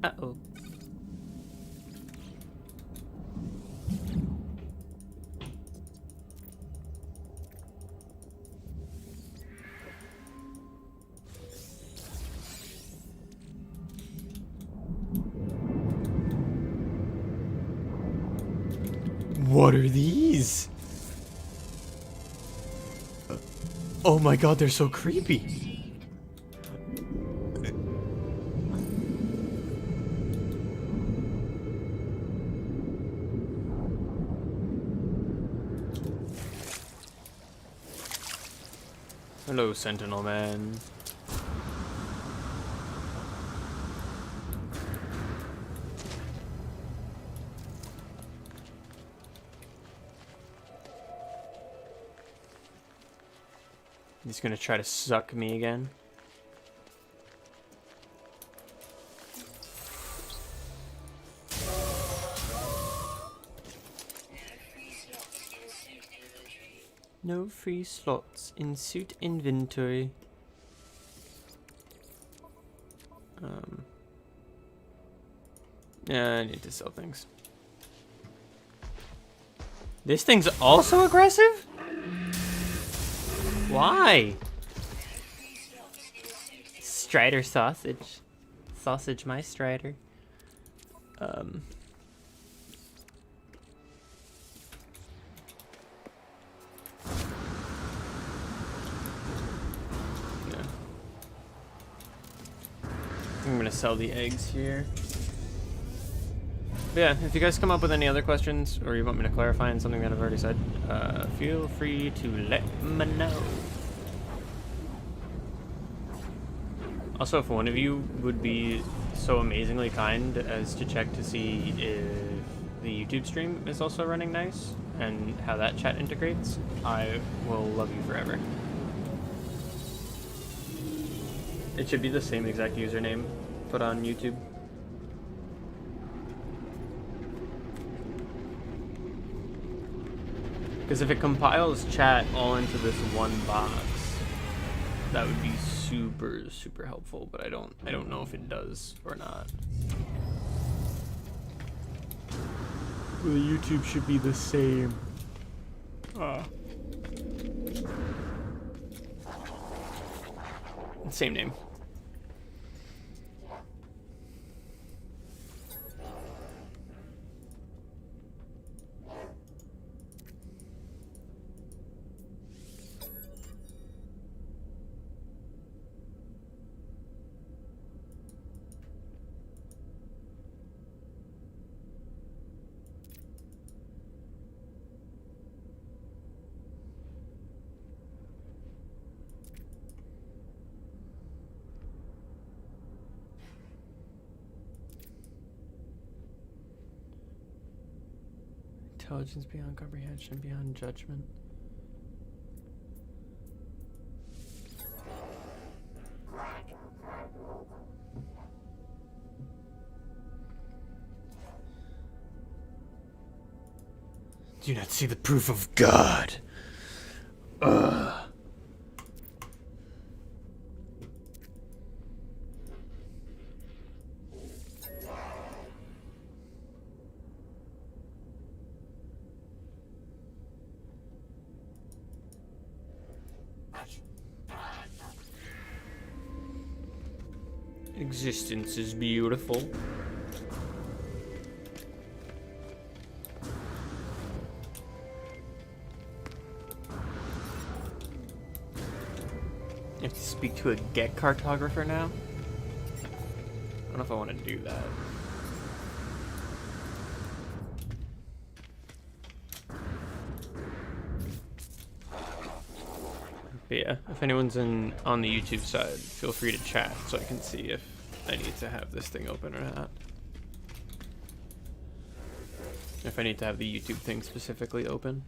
Uh-oh. What are these? Oh my god, they're so creepy. Hello, Sentinel Man. He's gonna try to suck me again. No free slots in suit inventory. Yeah, I need to sell things. This thing's also aggressive? Why? Strider sausage. Sausage my Strider. Yeah. I'm gonna sell the eggs here. But yeah, if you guys come up with any other questions or you want me to clarify on something that I've already said, feel free to let me know. Also, if one of you would be so amazingly kind as to check to see if the YouTube stream is also running nice and how that chat integrates, I will love you forever. It should be the same exact username put on YouTube. Because if it compiles chat all into this one box, that would be super, super helpful, but I don't know if it does or not. The YouTube should be the same. Same name. Intelligence beyond comprehension, beyond judgment. Do not see the proof of God. Ugh. Existence is beautiful. You have to speak to a get cartographer now? I don't know if I want to do that. But yeah, if anyone's on the YouTube side, feel free to chat so I can see if I need to have this thing open or not. If I need to have the YouTube thing specifically open.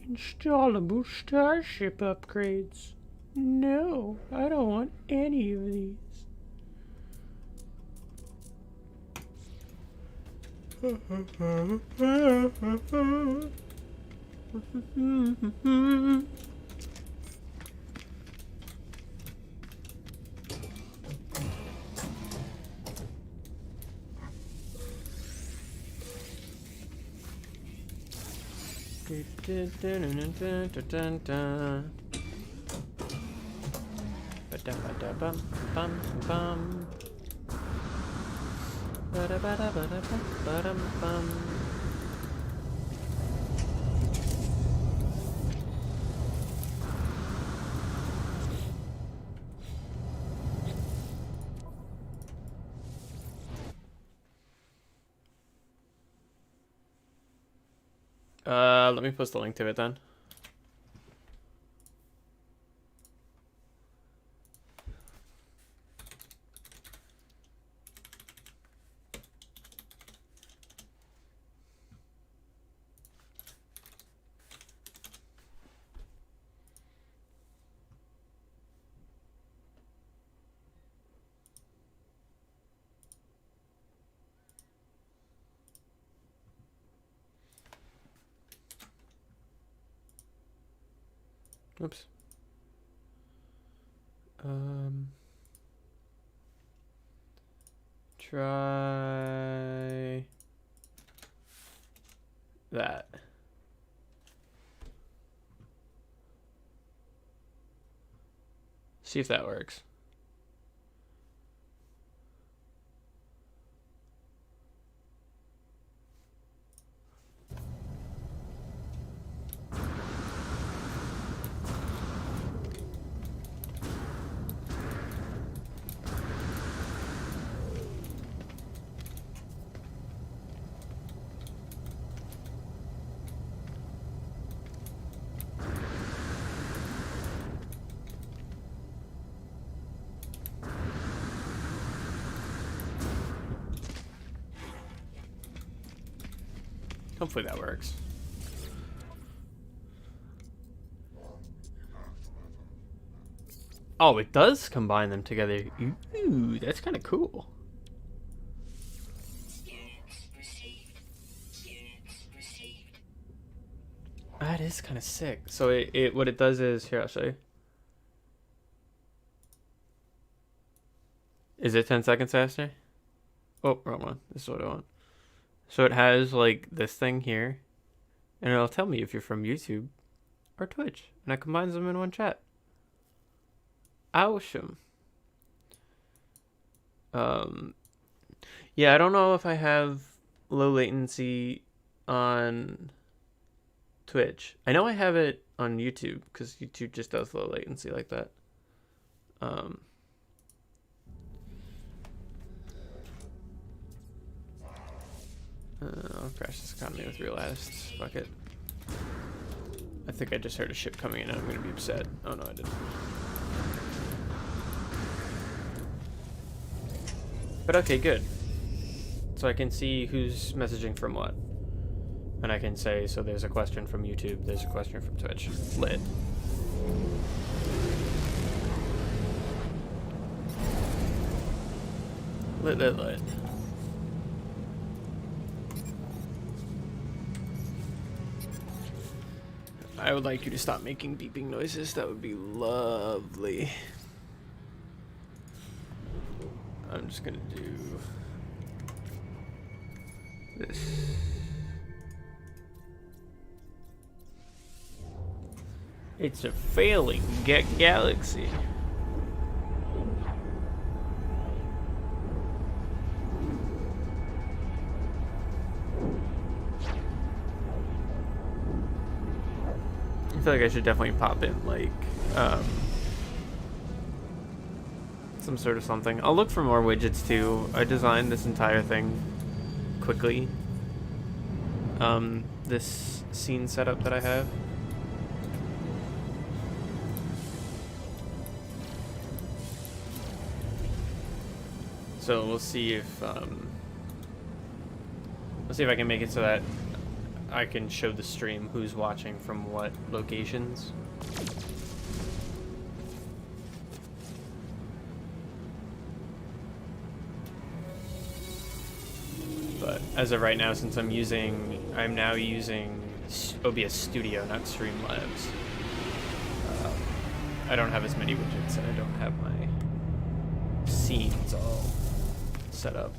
Installable Starship upgrades. No, I don't want any of these. Let me post the link to it then. Oops. Try that. See if that works. Hopefully that works. Oh, it does combine them together. Ooh, that's kind of cool. Units received. Units received. That is kind of sick. So it what it does is, here, I'll show you. Is it 10 seconds faster? Oh, wrong one. This is what I want. So it has like this thing here, and it'll tell me if you're from YouTube or Twitch, and it combines them in one chat. Awesome. Yeah, I don't know if I have low latency on Twitch. I know I have it on YouTube because YouTube just does low latency like that. I'll crash this economy with real ads. Fuck it. I think I just heard a ship coming in and I'm gonna be upset. Oh no, I didn't. But okay, good. So I can see who's messaging from what. And I can say, so there's a question from YouTube, there's a question from Twitch. Lit. Lit, lit, lit. I would like you to stop making beeping noises. That would be lovely. I'm just gonna do this. It's a failing galaxy. I feel like I should definitely pop in like some sort of something. I'll look for more widgets too. I designed this entire thing quickly. This scene setup that I have. So we'll see if I can make it so that I can show the stream who's watching from what locations. But as of right now, since I'm now using OBS Studio, not Streamlabs, I don't have as many widgets and I don't have my scenes all set up.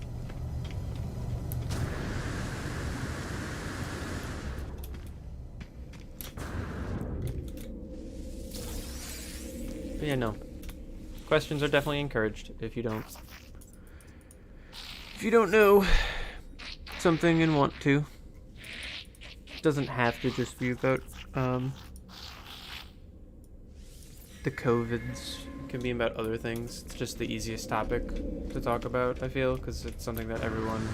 But yeah, no. Questions are definitely encouraged if you don't know something and want to. It doesn't have to just be about the COVIDs. It can be about other things. It's just the easiest topic to talk about, I feel, because it's something that everyone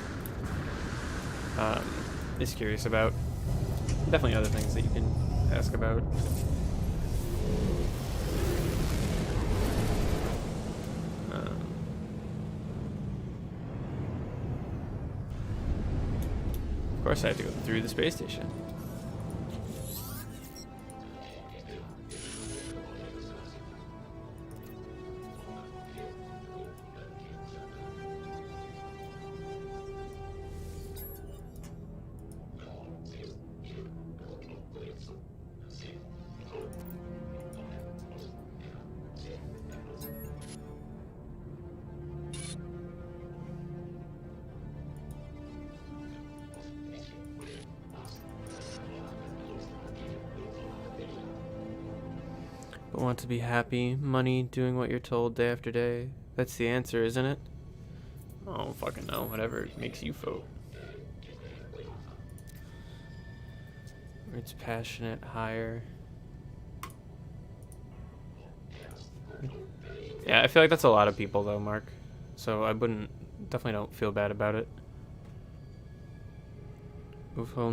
is curious about. Definitely other things that you can ask about. Of course, I have to go through the space station. want to be happy. Money, doing what you're told day after day. That's the answer, isn't it? I don't fucking know. Whatever makes you vote. It's passionate, higher. Yeah, I feel like that's a lot of people though, Mark. So I wouldn't, definitely don't feel bad about it. Both for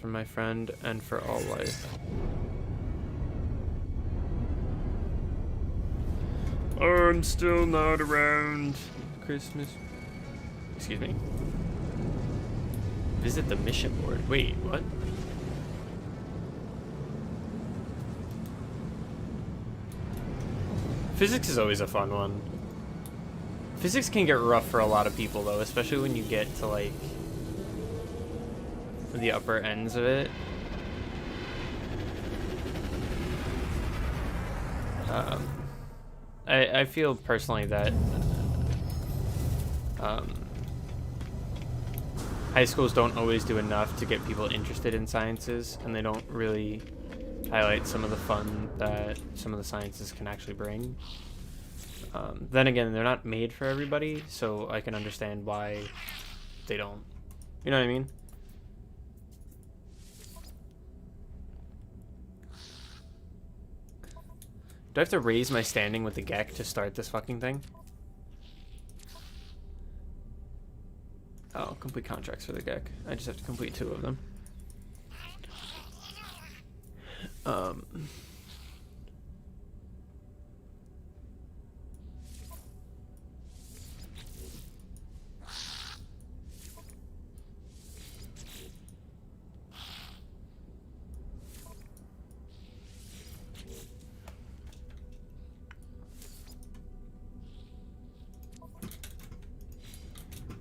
my friend and for all life. I'm still not around. Christmas. Excuse me. Visit the mission board. Wait, what? Physics is always a fun one. Physics can get rough for a lot of people though, especially when you get to like the upper ends of it. I feel personally that high schools don't always do enough to get people interested in sciences, and they don't really highlight some of the fun that some of the sciences can actually bring. Then again, they're not made for everybody, so I can understand why they don't. You know what I mean? Do I have to raise my standing with the GEC to start this fucking thing? Oh, complete contracts for the GEC. I just have to complete 2 of them.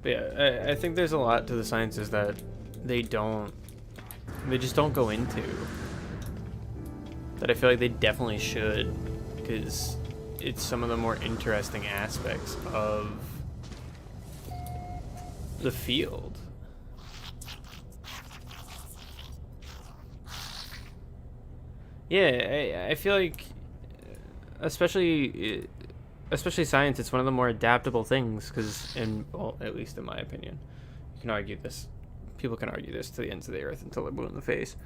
But yeah, I think there's a lot to the sciences that they just don't go into. That I feel like they definitely should, because it's some of the more interesting aspects of the field. Yeah, I feel like, especially science, it's one of the more adaptable things, because, well, at least in my opinion, you can argue this, people can argue this to the ends of the earth until they're blue in the face,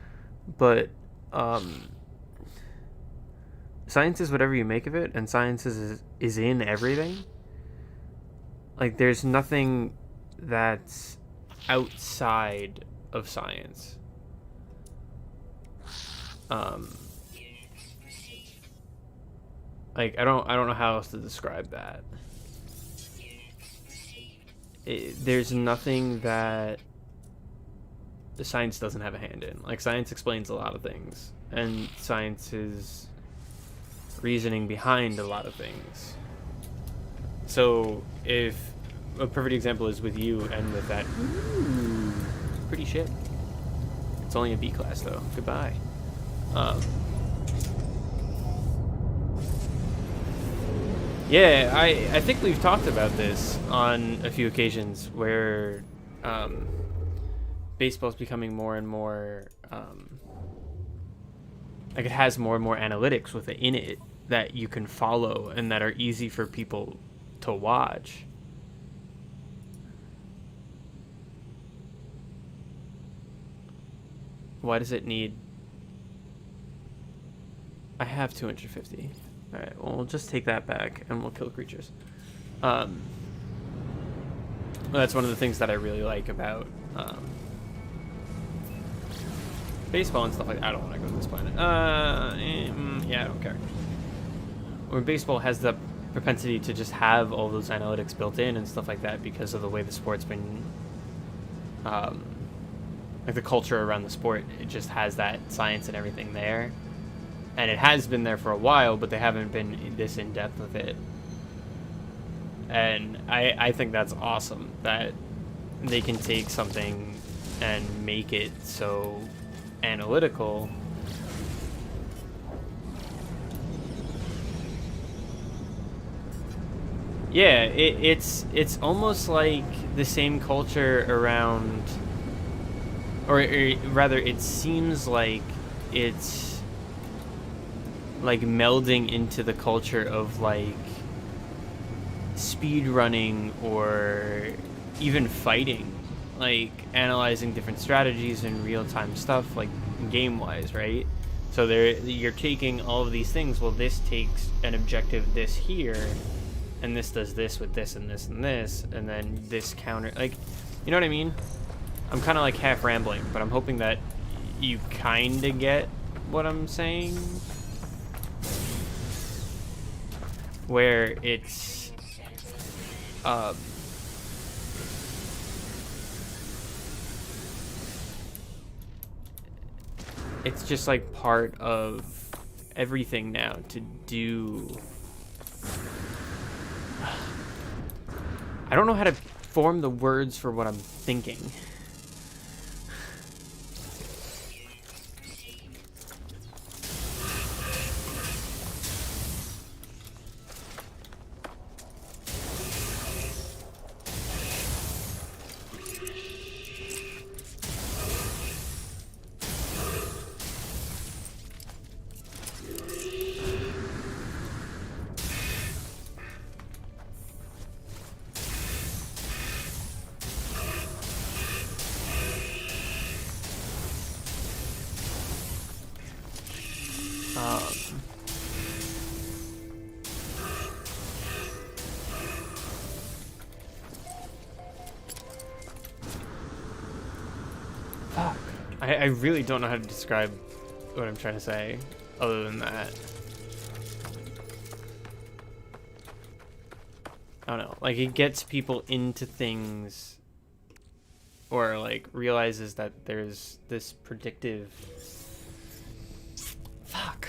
but science is whatever you make of it, and science is in everything. Like, there's nothing that's outside of science. Like, I don't know how else to describe that. There's nothing that the science doesn't have a hand in. Like, science explains a lot of things, and science is reasoning behind a lot of things. So if a perfect example is with you and with that pretty ship. It's only a B class though. Goodbye. Yeah, I think we've talked about this on a few occasions where baseball's becoming more and more like it has more and more analytics within it that you can follow and that are easy for people to watch. Why does it need... I have 250. Alright, well, we'll just take that back and we'll kill creatures. Well, that's one of the things that I really like about baseball and stuff like that. I don't want to go to this planet. Yeah, I don't care. Where baseball has the propensity to just have all those analytics built in and stuff like that because of the way the sport's been... like the culture around the sport, it just has that science and everything there. And it has been there for a while, but they haven't been this in-depth with it. And I think that's awesome, that they can take something and make it so analytical. Yeah, it's almost like the same culture around, or rather, it seems like it's like melding into the culture of like speed running or even fighting, like analyzing different strategies and real-time stuff, like game-wise, right? So you're taking all of these things. Well, this takes an objective this here, and this does this with this and this and this, and then this counter, like, you know what I mean? I'm kind of like half rambling, but I'm hoping that you kind of get what I'm saying. Where it's, it's just like part of everything now to do. I don't know how to form the words for what I'm thinking. Fuck. I really don't know how to describe what I'm trying to say other than that. I don't know. Like, it gets people into things, or like realizes that there's this predictive. Fuck.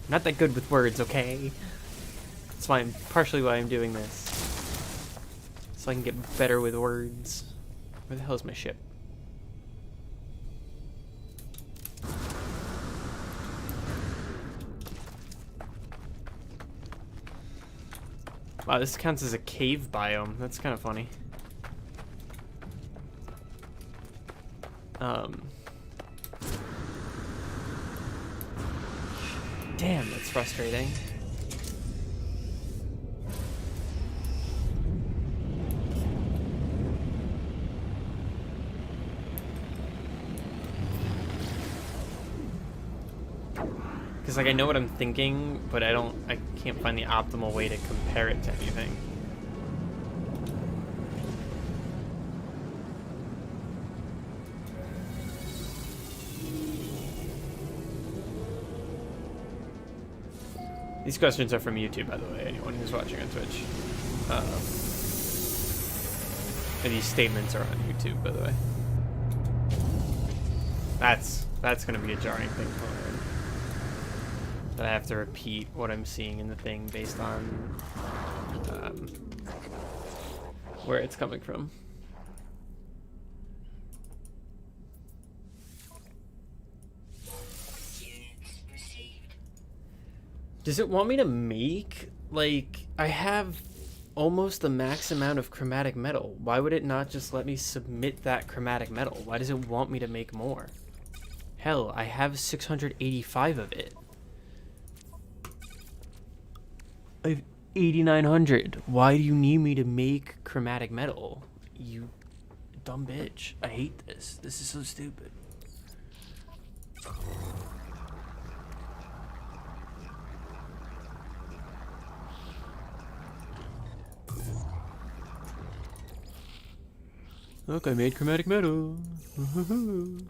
Not that good with words, okay? That's why partially why I'm doing this. So I can get better with words. Where the hell's my ship? Wow, this counts as a cave biome. That's kind of funny. Damn, that's frustrating. Because like I know what I'm thinking, but I can't find the optimal way to compare it to anything. These questions are from YouTube, by the way, anyone who's watching on Twitch. And these statements are on YouTube, by the way. That's gonna be a jarring thing to learn. That I have to repeat what I'm seeing in the thing based on where it's coming from. Does it want me to make, like, I have almost the max amount of chromatic metal. Why would it not just let me submit that chromatic metal? Why does it want me to make more? Hell, I have 685 of it. I have 8,900. Why do you need me to make chromatic metal? You dumb bitch. I hate this. This is so stupid. Look, I made chromatic metal. Look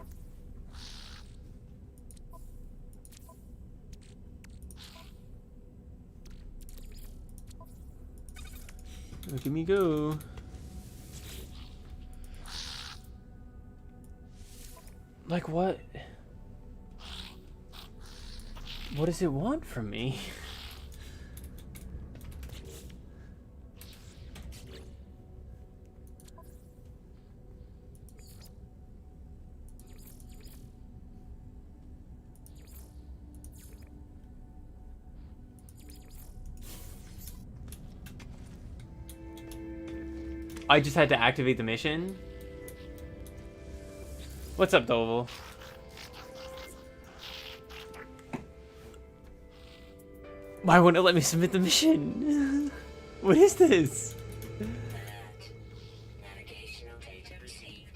at me go. Like what? What does it want from me? I just had to activate the mission. What's up, Doval? Why won't it let me submit the mission? What is this? Navigational data received.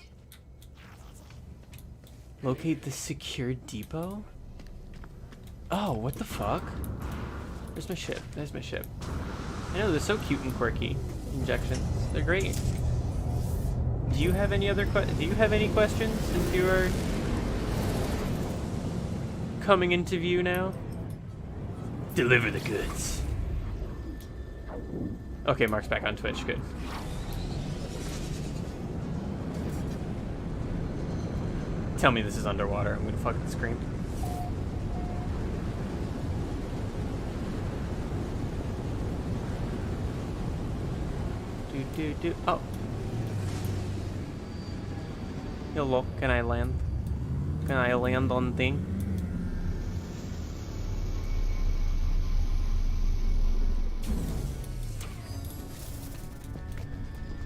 Locate the secure depot? Oh, what the fuck? Where's my ship? There's my ship. I know, they're so cute and quirky. Injections. They're great. Do you have any other do you have any questions since you are coming into view now? Deliver the goods. Okay, Mark's back on Twitch. Good. Tell me this is underwater. I'm gonna fucking scream. Oh. Hello, can I land? Can I land on thing?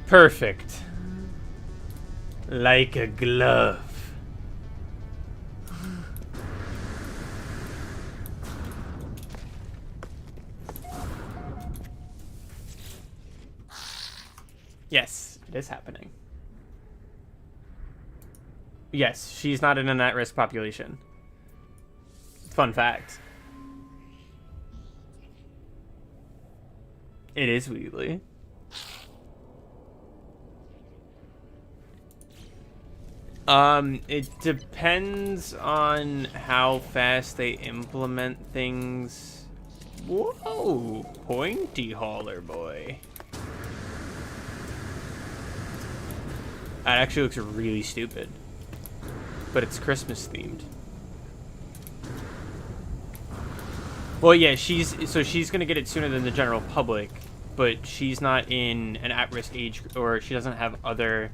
Perfect. Like a glove. Yes, it is happening. Yes, she's not in an at-risk population. Fun fact. It is Wheatley. It depends on how fast they implement things. Whoa, pointy hauler boy. That actually looks really stupid. But it's Christmas themed. Well, yeah, she's gonna get it sooner than the general public, but she's not in an at-risk age, or she doesn't have other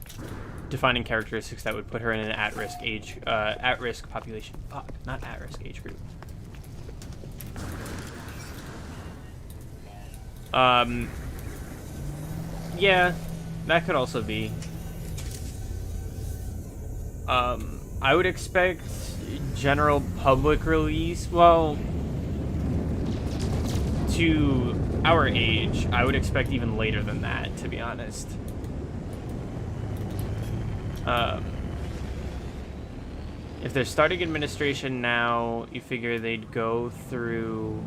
defining characteristics that would put her in an at-risk age, at-risk population. Fuck, not at-risk age group. Yeah, that could also be. I would expect general public release. Well, to our age, I would expect even later than that, to be honest. If they're starting administration now, you figure they'd go through...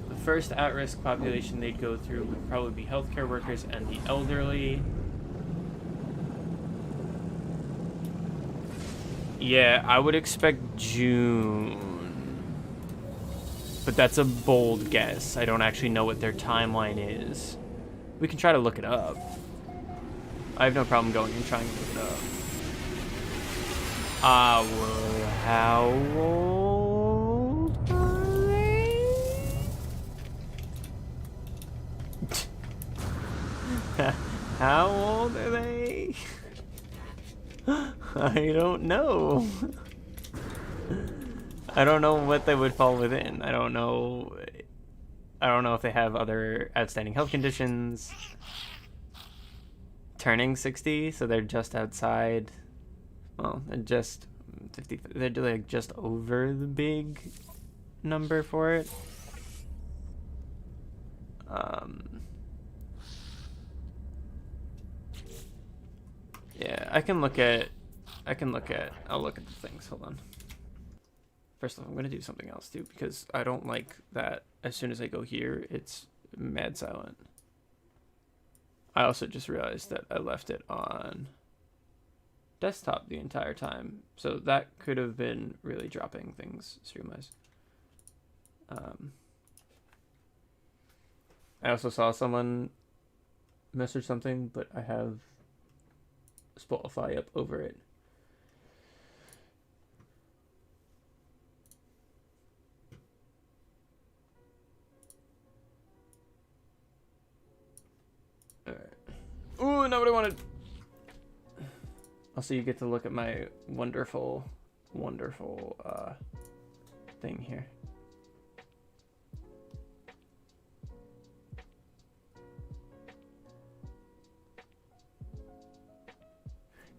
The first at-risk population they'd go through would probably be healthcare workers and the elderly. Yeah, I would expect June. But that's a bold guess. I don't actually know what their timeline is. We can try to look it up. I have no problem going and trying to look it up. Well, how old are they? How old are they? I don't know. I don't know what they would fall within. I don't know if they have other outstanding health conditions. Turning 60, so they're just outside. Well, they're just 50. They're like just over the big number for it. Yeah, I'll look at the things. Hold on. First of all, I'm going to do something else too, because I don't like that as soon as I go here, it's mad silent. I also just realized that I left it on desktop the entire time, so that could have been really dropping things stream-wise. I also saw someone message something, but I have Spotify up over it. Alright. Ooh, not what I wanted. Also, you get to look at my wonderful, wonderful thing here.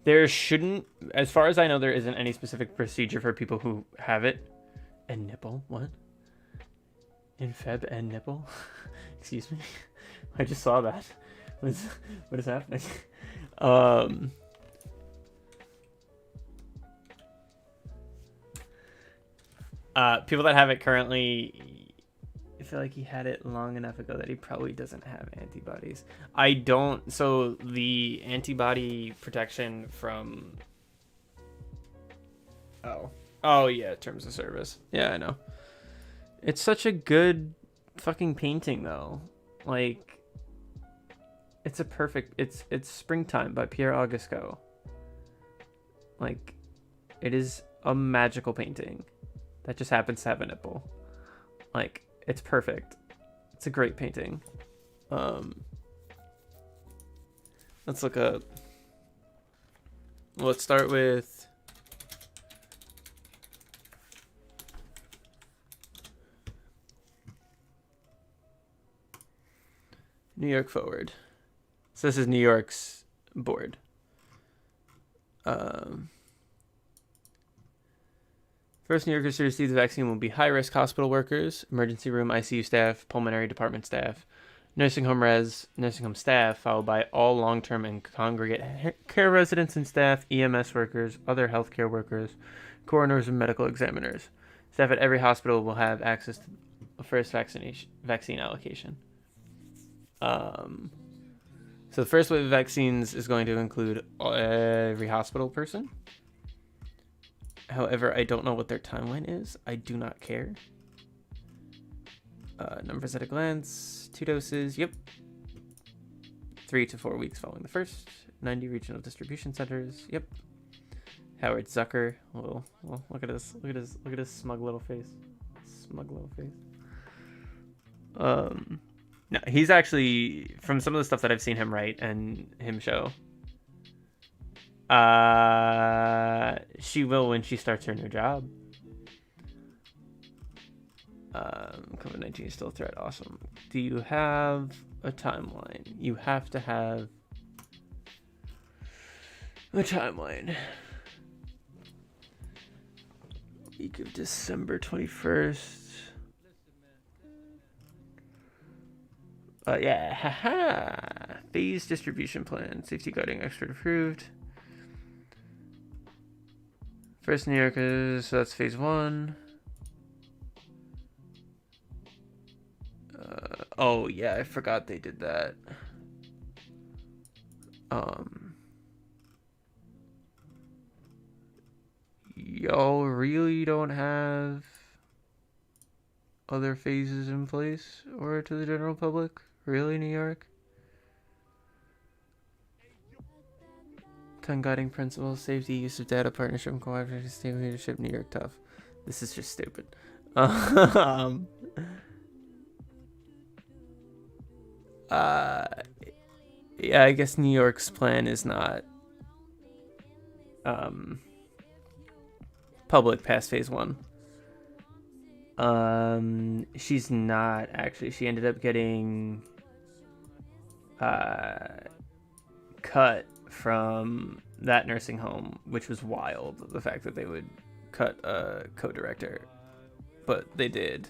There shouldn't, as far as I know, there isn't any specific procedure for people who have it. And nipple? What? In Feb and nipple? Excuse me. I just saw that. What is happening? People that have it currently, I feel like he had it long enough ago that he probably doesn't have antibodies. I don't. So the antibody protection from. Oh yeah, terms of service. Yeah, I know. It's such a good fucking painting though. Like, it's a perfect. It's Springtime by Pierre Augusco. Like, it is a magical painting that just happens to have a nipple. Like, it's perfect. It's a great painting. Let's look up. Let's start with New York Forward. So this is New York's board. First New Yorkers to receive the vaccine will be high-risk hospital workers, emergency room ICU staff, pulmonary department staff, nursing home staff, followed by all long-term and congregate care residents and staff, EMS workers, other healthcare workers, coroners, and medical examiners. Staff at every hospital will have access to the first vaccine allocation. So the first wave of vaccines is going to include every hospital person. However, I don't know what their timeline is. I do not care. Numbers at a glance. 2 doses. Yep. 3 to 4 weeks following the first. 90 regional distribution centers. Yep. Howard Zucker. Well, look at this. Look at his smug little face. Smug little face. No, he's actually, from some of the stuff that I've seen him write and him show. She will when she starts her new job. COVID-19 is still a threat. Awesome. Do you have a timeline? You have to have a timeline. Week of December 21st. Yeah, haha. Phase distribution plan. Safety guarding expert approved. First New Yorkers, so that's phase 1. Oh yeah, I forgot they did that. Y'all really don't have other phases in place or to the general public? Really, New York? 10 guiding principles: safety, use of data, partnership, and collaboration, state leadership. New York tough. This is just stupid. Yeah, I guess New York's plan is not public past phase 1. She's not actually. She ended up getting cut from that nursing home, which was wild. The fact that they would cut a co-director, but they did.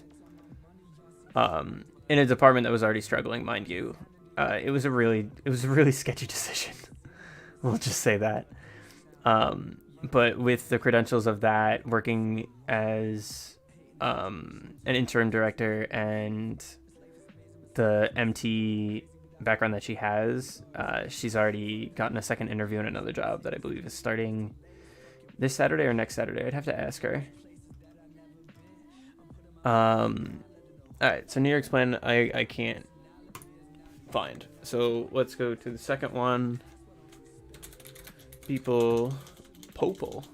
In a department that was already struggling, mind you. It was a really sketchy decision. We'll just say that. But with the credentials of that, working as an interim director and the MT background that she has, she's already gotten a second interview in another job that I believe is starting this Saturday or next Saturday. I'd have to ask her. All right, so New York's plan, I can't find. So let's go to the second one. People, Popal.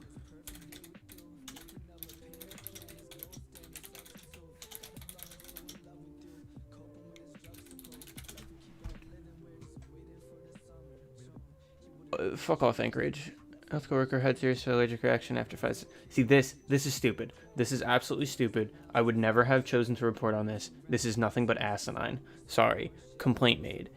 Fuck off, Anchorage. Health worker had serious allergic reaction after 5. See, this is stupid. This is absolutely stupid. I would never have chosen to report on this. This is nothing but asinine. Sorry. Complaint made.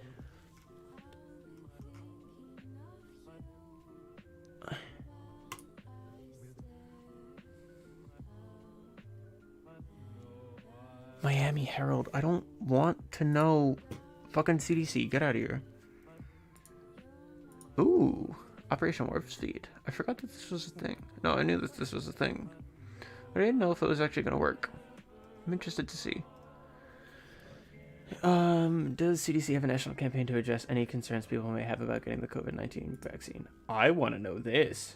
Miami Herald. I don't want to know. Fucking CDC, get out of here. Ooh, Operation Warp Speed. I forgot that this was a thing. No, I knew that this was a thing. I didn't know if it was actually going to work. I'm interested to see. Does CDC have a national campaign to address any concerns people may have about getting the COVID-19 vaccine? I want to know this.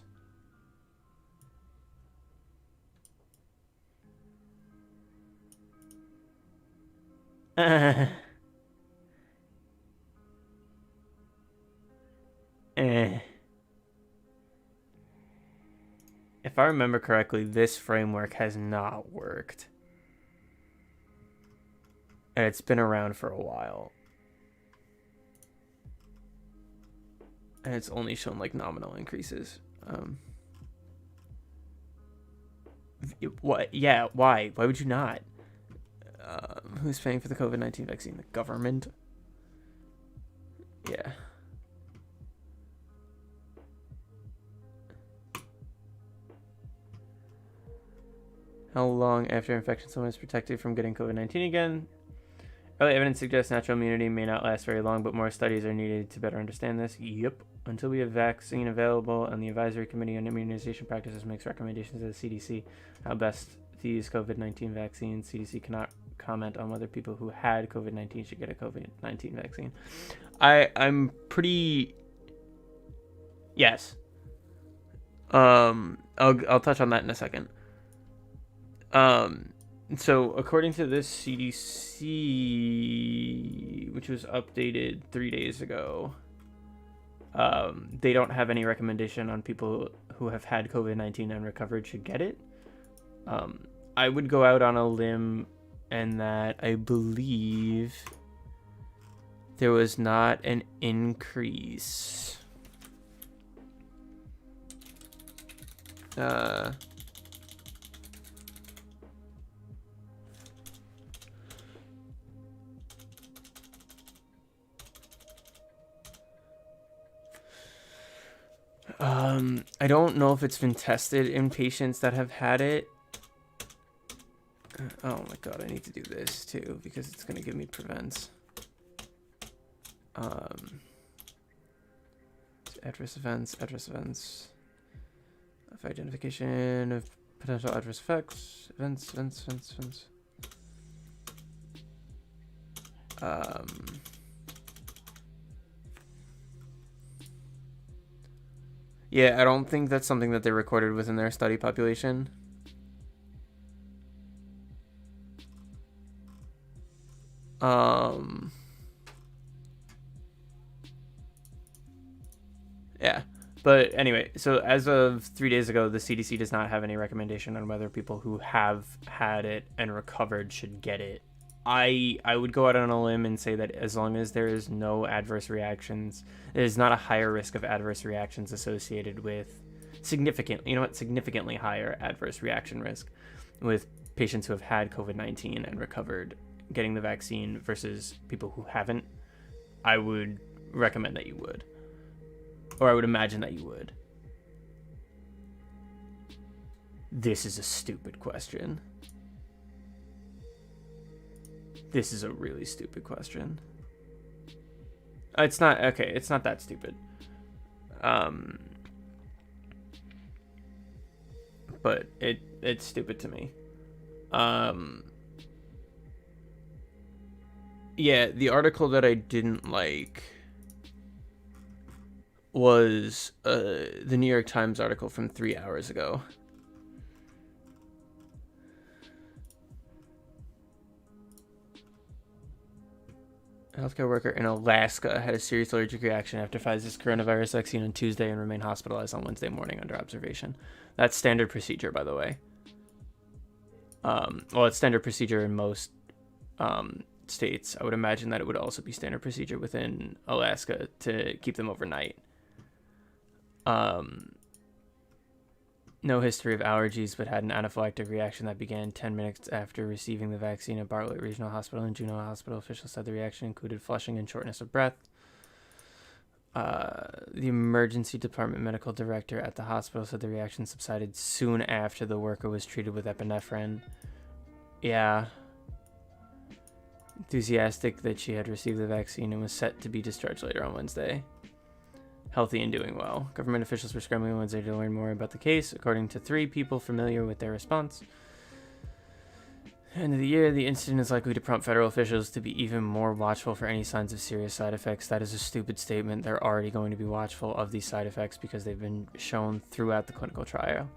If I remember correctly, this framework has not worked. And it's been around for a while. And it's only shown like nominal increases. What? Yeah, why? Why would you not? Who's paying for the COVID-19 vaccine? The government? Yeah. How long after infection someone is protected from getting COVID-19 again? Early evidence suggests natural immunity may not last very long, but more studies are needed to better understand this. Yep. Until we have vaccine available, and the Advisory Committee on Immunization Practices makes recommendations to the CDC how best to use COVID-19 vaccines. CDC cannot comment on whether people who had COVID-19 should get a COVID-19 vaccine. I'm pretty... Yes. I'll touch on that in a second. So according to this CDC, which was updated 3 days ago, they don't have any recommendation on people who have had COVID-19 and recovered should get it. I would go out on a limb and that I believe there was not an increase. I don't know if it's been tested in patients that have had it. Oh my god, I need to do this too because it's going to give me prevents. Adverse events of identification of potential adverse effects, events. Yeah, I don't think that's something that they recorded within their study population. Yeah, but anyway, so as of 3 days ago, the CDC does not have any recommendation on whether people who have had it and recovered should get it. I would go out on a limb and say that as long as there is no adverse reactions, there's not a higher risk of adverse reactions associated with significantly higher adverse reaction risk with patients who have had COVID-19 and recovered getting the vaccine versus people who haven't. I would recommend that you would, or I would imagine that you would. This is a stupid question. This is a really stupid question. It's not okay. It's not that stupid. But it's stupid to me. Yeah, the article that I didn't like was the New York Times article from 3 hours ago. A healthcare worker in Alaska had a serious allergic reaction after Pfizer's coronavirus vaccine on Tuesday and remained hospitalized on Wednesday morning under observation. That's standard procedure, by the way. Well, it's standard procedure in most states. I would imagine that it would also be standard procedure within Alaska to keep them overnight. No history of allergies, but had an anaphylactic reaction that began 10 minutes after receiving the vaccine at Bartlett Regional Hospital and Juneau Hospital. Officials said the reaction included flushing and shortness of breath. The emergency department medical director at the hospital said the reaction subsided soon after the worker was treated with epinephrine. Yeah. enthusiastic that she had received the vaccine and was set to be discharged later on Wednesday. Healthy and doing well. Government officials were scrambling on Wednesday to learn more about the case, according to 3 people familiar with their response. End of the year, the incident is likely to prompt federal officials to be even more watchful for any signs of serious side effects. That is a stupid statement. They're already going to be watchful of these side effects because they've been shown throughout the clinical trial.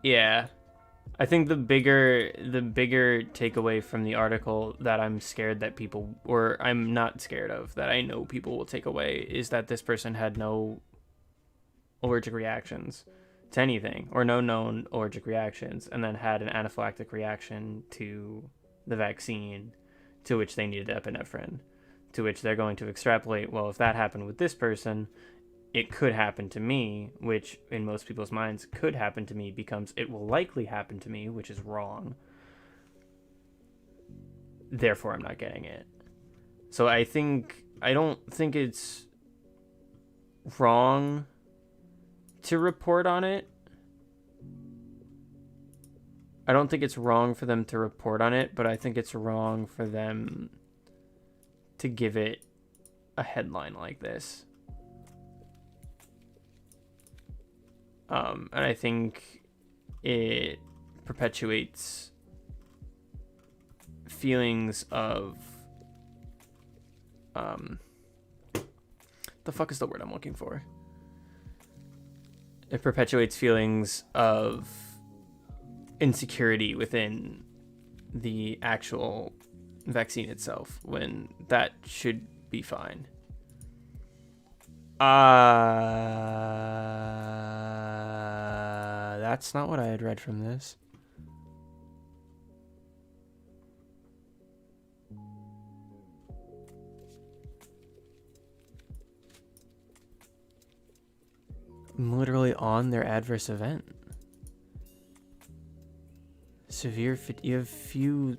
Yeah. I think the bigger takeaway from the article that I'm scared that people, or I'm not scared of, that I know people will take away, is that this person had no allergic reactions to anything, or no known allergic reactions, and then had an anaphylactic reaction to the vaccine, to which they needed epinephrine, to which they're going to extrapolate, well, if that happened with this person, it could happen to me, which in most people's minds could happen to me becomes it will likely happen to me, which is wrong. Therefore, I'm not getting it. So I don't think it's wrong to report on it. I don't think it's wrong for them to report on it, but I think it's wrong for them to give it a headline like this. And I think it perpetuates feelings of, the fuck is the word I'm looking for? It perpetuates feelings of insecurity within the actual vaccine itself, when that should be fine. That's not what I had read from this. I'm literally on their adverse event. You have few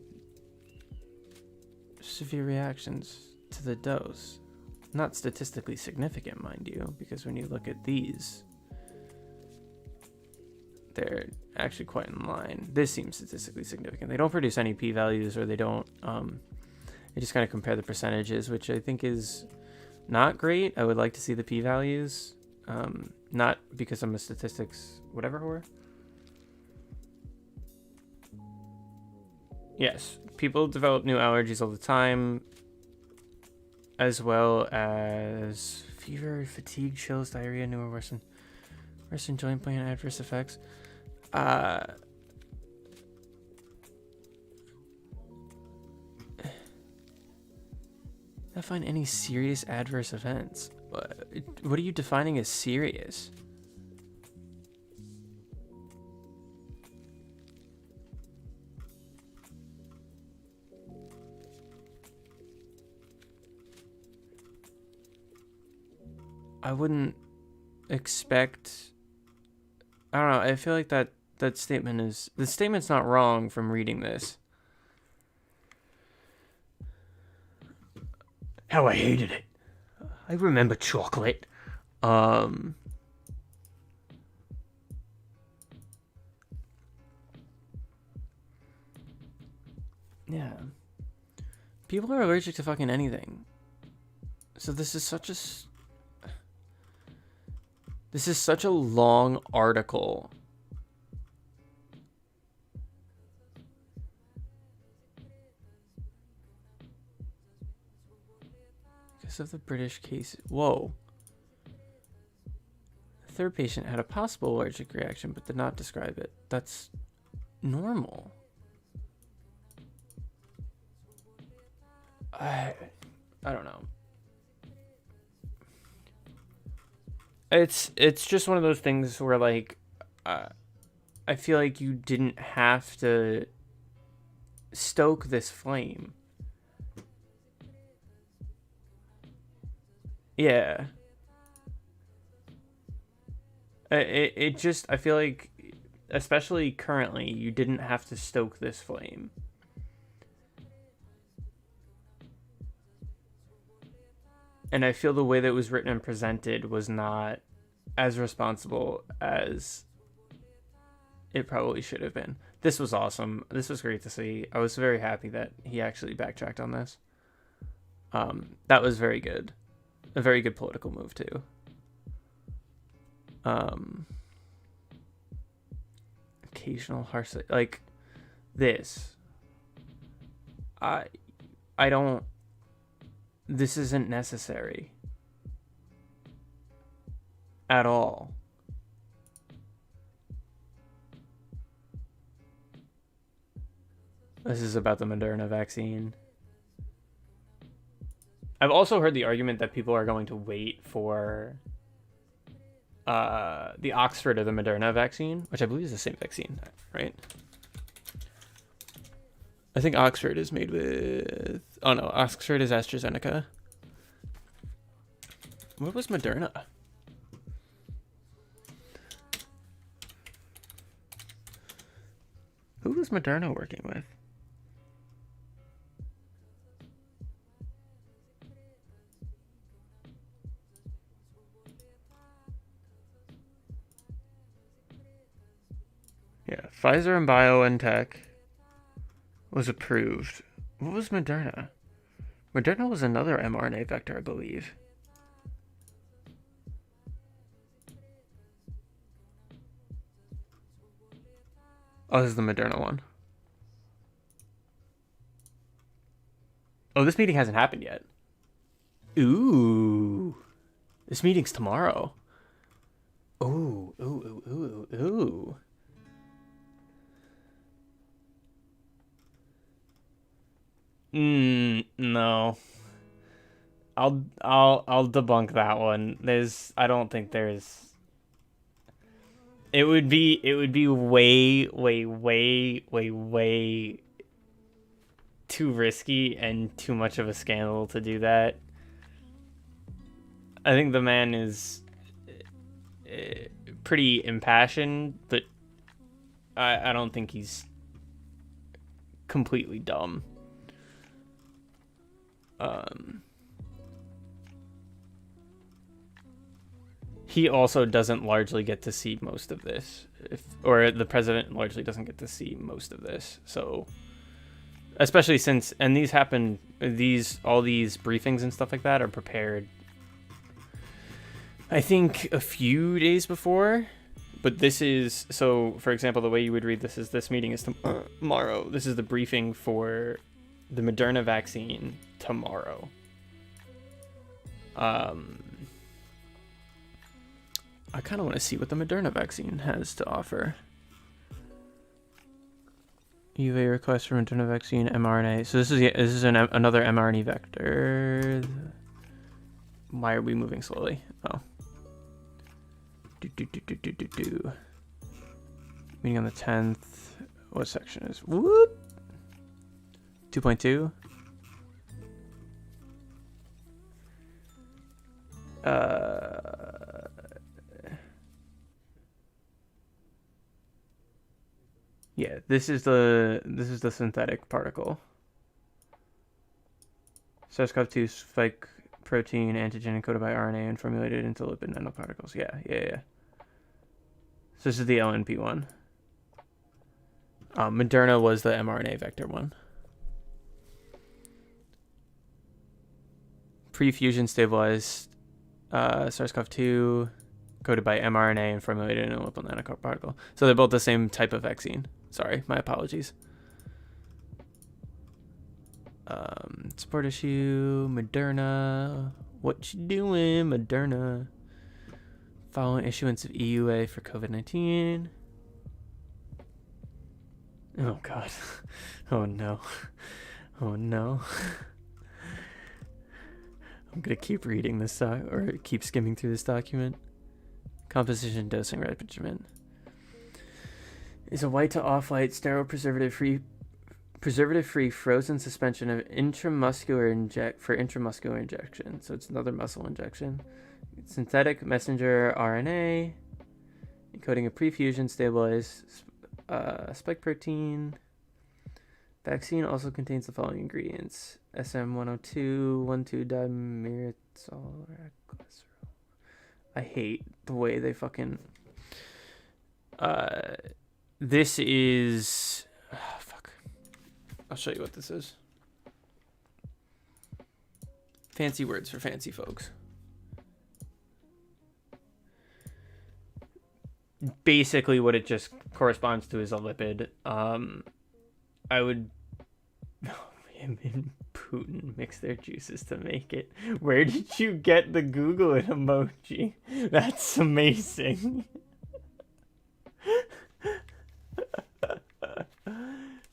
severe reactions to the dose. Not statistically significant, mind you, because when you look at these, they're actually quite in line. This seems statistically significant. They don't produce any p-values, or they don't, they just kind of compare the percentages, which I think is not great. I would like to see the p-values, not because I'm a statistics whatever whore. Yes, people develop new allergies all the time, as well as fever, fatigue, chills, diarrhea, new or worsen joint pain, adverse effects. I find any serious adverse events. What are you defining as serious? I wouldn't expect. I don't know. I feel like the statement's not wrong from reading this. How I hated it. I remember chocolate. Yeah. People are allergic to fucking anything. So this is such a long article. Because of the British case. Whoa. The third patient had a possible allergic reaction but did not describe it. That's normal. I don't know. It's just one of those things where, like, I feel like you didn't have to stoke this flame. Yeah. It just, I feel like, especially currently, you didn't have to stoke this flame. And I feel the way that it was written and presented was not as responsible as it probably should have been. This was awesome. This was great to see. I was very happy that he actually backtracked on this. That was very good. A very good political move too. Occasional harsh, like this. I don't. This isn't necessary at all. This is about the Moderna vaccine. I've also heard the argument that people are going to wait for the Oxford or the Moderna vaccine, which I believe is the same vaccine, right? I think Oxford is made with... Oh no, Oxford is AstraZeneca. What was Moderna? Who was Moderna working with? Yeah, Pfizer and BioNTech was approved. What was Moderna? Moderna was another mRNA vector, I believe. Oh, this is the Moderna one. Oh, this meeting hasn't happened yet. Ooh. This meeting's tomorrow. Ooh, ooh, ooh, ooh, ooh. No. I'll debunk that one. I don't think there's... It would be way too risky and too much of a scandal to do that. I think the man is pretty impassioned, but I don't think he's completely dumb. He also doesn't largely get to see most of this, or the president largely doesn't get to see most of this. So, especially since, and these happen, all these briefings and stuff like that are prepared, I think, a few days before. But this is, so for example, the way you would read this is this meeting is tomorrow. This is the briefing for the Moderna vaccine tomorrow. I kind of want to see what the Moderna vaccine has to offer. UA request for Moderna vaccine mRNA. So this is another mRNA vector. Why are we moving slowly? Oh. Meeting on the 10th. What section is? Whoop. 2.2. Yeah, this is the synthetic particle. SARS-CoV-2 spike protein antigen encoded by RNA and formulated into lipid nanoparticles. Yeah. So this is the LNP one. Moderna was the mRNA vector one. Pre-fusion stabilized SARS-CoV-2 coded by mRNA and formulated in a lipid nanoparticle. So they're both the same type of vaccine. Sorry, my apologies. Support issue, Moderna. What you doing, Moderna? Following issuance of EUA for COVID-19. Oh God. Oh no. Oh no. I'm gonna keep reading this or keep skimming through this document. Composition dosing regimen is a white to off-white sterile preservative-free frozen suspension of intramuscular injection. So it's another muscle injection. Synthetic messenger RNA encoding a pre-fusion stabilized spike protein. Vaccine also contains the following ingredients: SM102, 1,2-dimethylglycerol, I hate the way they fucking. This is. Oh, fuck. I'll show you what this is. Fancy words for fancy folks. Basically, what it just corresponds to is a lipid. I would. Him and Putin mix their juices to make it. Where did you get the Google it emoji? That's amazing.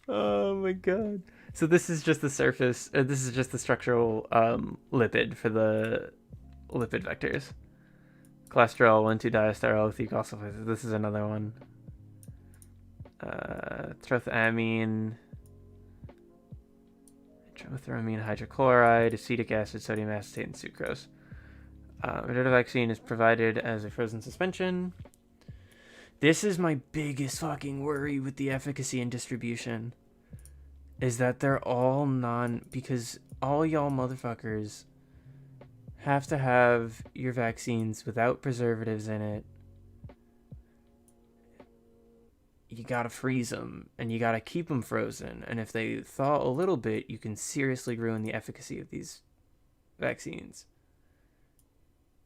Oh my god. So this is just the surface. This is just the structural lipid for the lipid vectors. Cholesterol, 1,2-diasteryl glycosylates. This is another one. Trethamine, trimethylramine hydrochloride, acetic acid, sodium acetate, and sucrose. Moderna vaccine is provided as a frozen suspension. This is my biggest fucking worry with the efficacy and distribution. Is that they're all because all y'all motherfuckers have to have your vaccines without preservatives in it. You gotta freeze them, and you gotta keep them frozen. And if they thaw a little bit, you can seriously ruin the efficacy of these vaccines.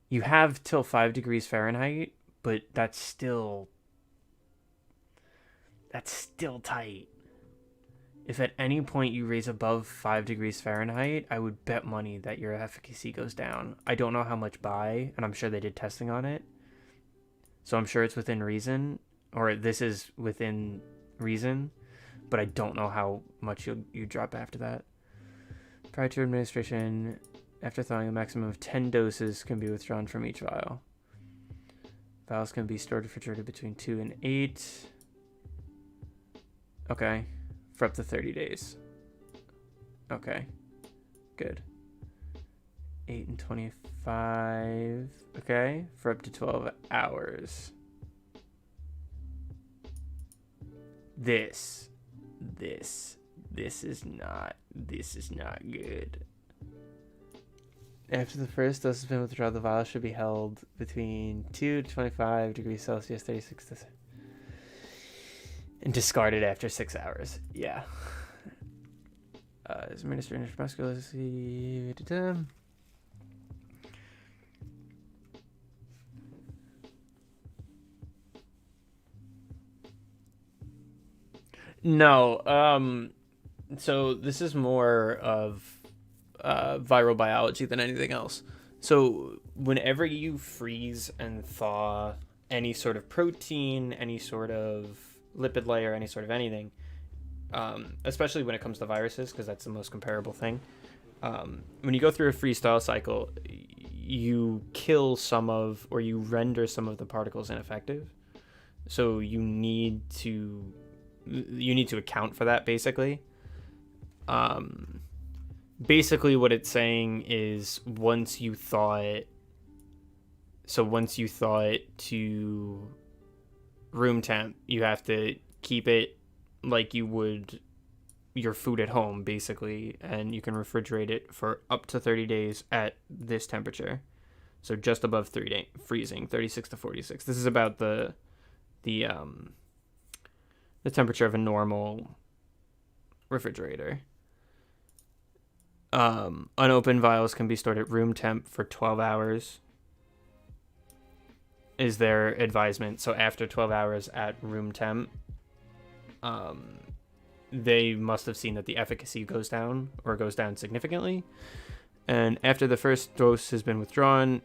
You have till 5 degrees Fahrenheit, but that's still tight. If at any point you raise above 5 degrees Fahrenheit, I would bet money that your efficacy goes down. I don't know how much by, and I'm sure they did testing on it. So I'm sure it's within reason, or this is within reason, but I don't know how much you drop after that. Prior to administration, after thawing, a maximum of 10 doses can be withdrawn from each vial. Vials can be stored refrigerated between 2 and 8. Okay. For up to 30 days. Okay. Good. 8 and 25. Okay. For up to 12 hours. This is not good. After the first dose has been withdrawn, the vial should be held between 2 to 25 degrees Celsius, 36 to and discarded after 6 hours. Yeah. Is administered intramuscularly. No. So this is more of viral biology than anything else. So whenever you freeze and thaw any sort of protein, any sort of lipid layer, any sort of anything, especially when it comes to viruses, because that's the most comparable thing. When you go through a freeze-thaw cycle, you kill some of, or you render some of the particles ineffective. So you need to account for that, basically. Basically what it's saying is once you thaw it to room temp, you have to keep it like you would your food at home, basically, and you can refrigerate it for up to 30 days at this temperature. So just above 3 day freezing, 36 to 46. This is about the temperature of a normal refrigerator. Unopened vials can be stored at room temp for 12 hours. Is their advisement. So after 12 hours at room temp, they must have seen that the efficacy goes down significantly. And after the first dose has been withdrawn,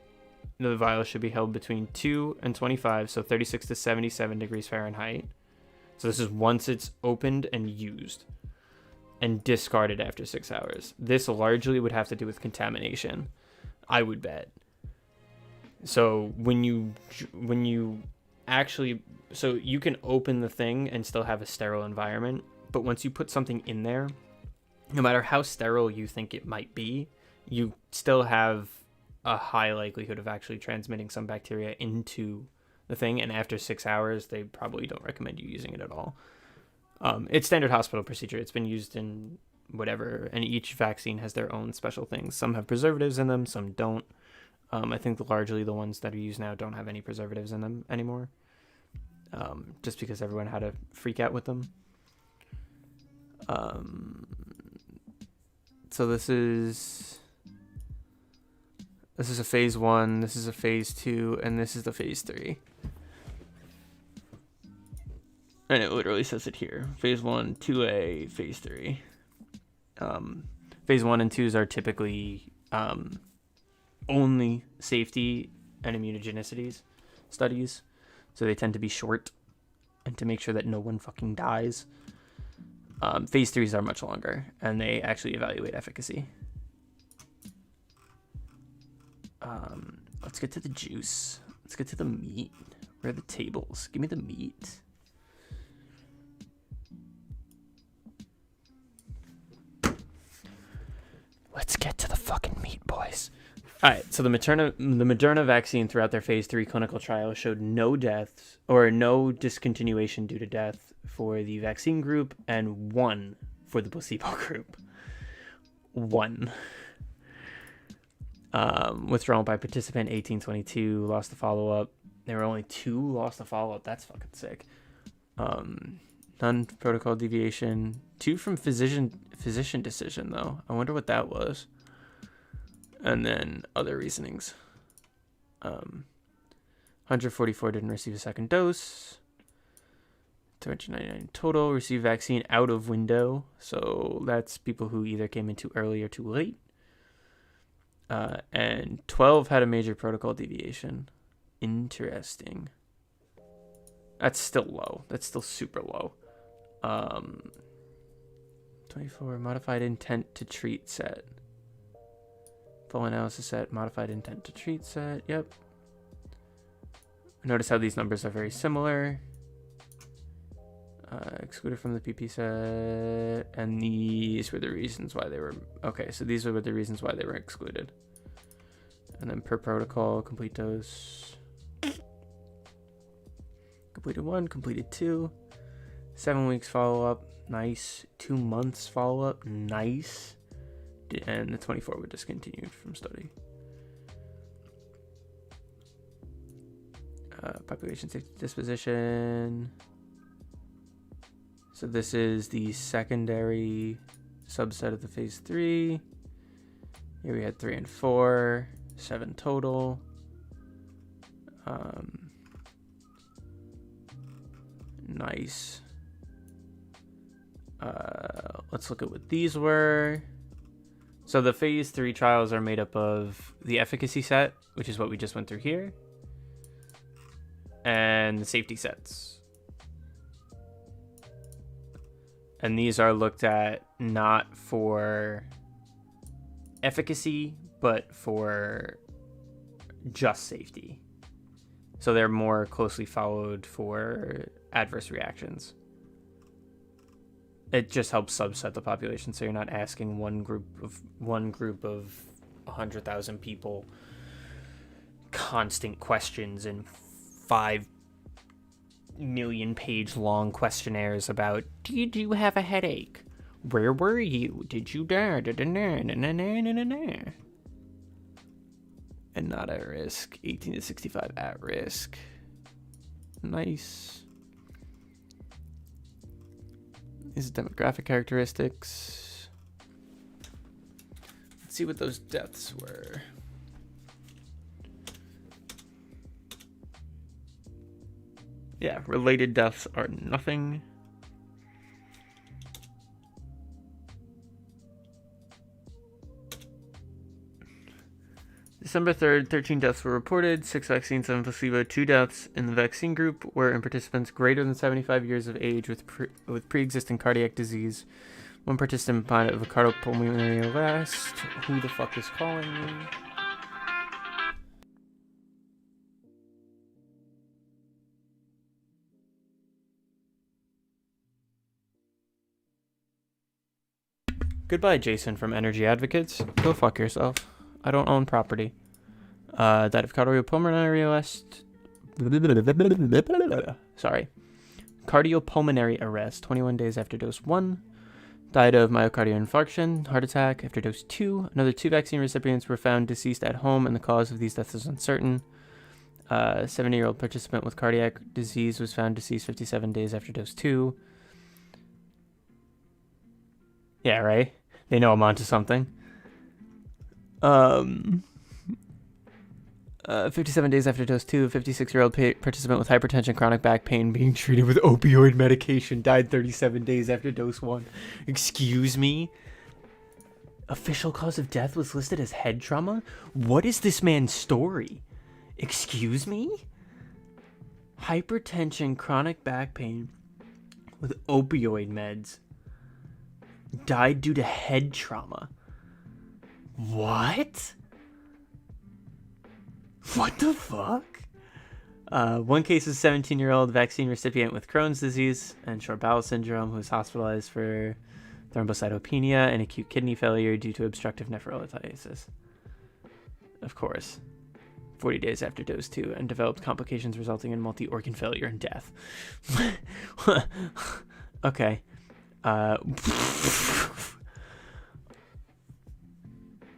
the vial should be held between 2 and 25, so 36 to 77 degrees Fahrenheit. So this is once it's opened and used, and discarded after 6 hours. This largely would have to do with contamination, I would bet. So when you actually, so you can open the thing and still have a sterile environment, but once you put something in there, no matter how sterile you think it might be, you still have a high likelihood of actually transmitting some bacteria into the thing. And after 6 hours, they probably don't recommend you using it at all. It's standard hospital procedure. It's been used in whatever, and each vaccine has their own special things. Some have preservatives in them, some don't. I think largely the ones that are used now don't have any preservatives in them anymore. Just because everyone had a freak out with them. So this is a phase 1, this is a phase 2, and this is the phase 3. And it literally says it here. Phase 1, 2A, phase 3. Phase 1 and 2s are typically only safety and immunogenicity studies. So they tend to be short and to make sure that no one fucking dies. Phase 3s are much longer, and they actually evaluate efficacy. Let's get to the juice. Let's get to the meat. Where are the tables? Give me the meat. Let's get to the fucking meat, boys. All right, so the Moderna vaccine throughout their phase 3 clinical trial showed no deaths or no discontinuation due to death for the vaccine group and 1 for the placebo group. 1. Withdrawal by participant 1822, lost to follow-up. There were only 2 lost to follow-up. That's fucking sick. None protocol deviation. 2 from physician decision, though. I wonder what that was. And then other reasonings. 144 didn't receive a second dose. 299 total received vaccine out of window. So that's people who either came in too early or too late. And 12 had a major protocol deviation. Interesting. That's still low. That's still super low. 24 modified intent to treat set. Full analysis set, modified intent to treat set. Yep. Notice how these numbers are very similar. Excluded from the PP set, and these were the reasons why they were okay. So these were the reasons why they were excluded. And then per protocol, complete dose. Completed 1, completed 2. 7 weeks follow up, nice. 2 months follow up, nice. And the 24 were discontinued from study. Population safety disposition. So this is the secondary subset of the phase 3. Here we had 3 and 4, 7 total. Nice. Let's look at what these were. So the phase 3 trials are made up of the efficacy set, which is what we just went through here, and the safety sets. And these are looked at not for efficacy, but for just safety. So they're more closely followed for adverse reactions. It just helps subset the population, so you're not asking one group of 100,000 people constant questions and 5 million page long questionnaires about, did you have a headache? Where were you? Did you die? And not at risk. 18 to 65 at risk. Nice. These are demographic characteristics. Let's see what those deaths were. Yeah, related deaths are nothing. December 3rd, 13 deaths were reported, 6 vaccines, 7 placebo, 2 deaths in the vaccine group were in participants greater than 75 years of age with pre-existing cardiac disease. 1 participant died of a cardiopulmonary arrest. Who the fuck is calling me? Goodbye, Jason from Energy Advocates. Go fuck yourself. I don't own property. Died of cardiopulmonary arrest. Sorry. Cardiopulmonary arrest 21 days after dose 1. died of myocardial infarction, heart attack after dose 2. Another 2 vaccine recipients were found deceased at home, and the cause of these deaths is uncertain. 70-year-old participant with cardiac disease was found deceased 57 days after dose 2. Yeah, right? They know I'm onto something. 57 days after dose 2, a 56-year-old participant with hypertension, chronic back pain being treated with opioid medication died 37 days after dose 1. Excuse me? Official cause of death was listed as head trauma? What is this man's story? Excuse me? Hypertension, chronic back pain with opioid meds died due to head trauma. What? What the fuck? One case is a 17-year-old vaccine recipient with Crohn's disease and short bowel syndrome who was hospitalized for thrombocytopenia and acute kidney failure due to obstructive nephrolithiasis. Of course. 40 days after dose 2 and developed complications resulting in multi-organ failure and death. Okay.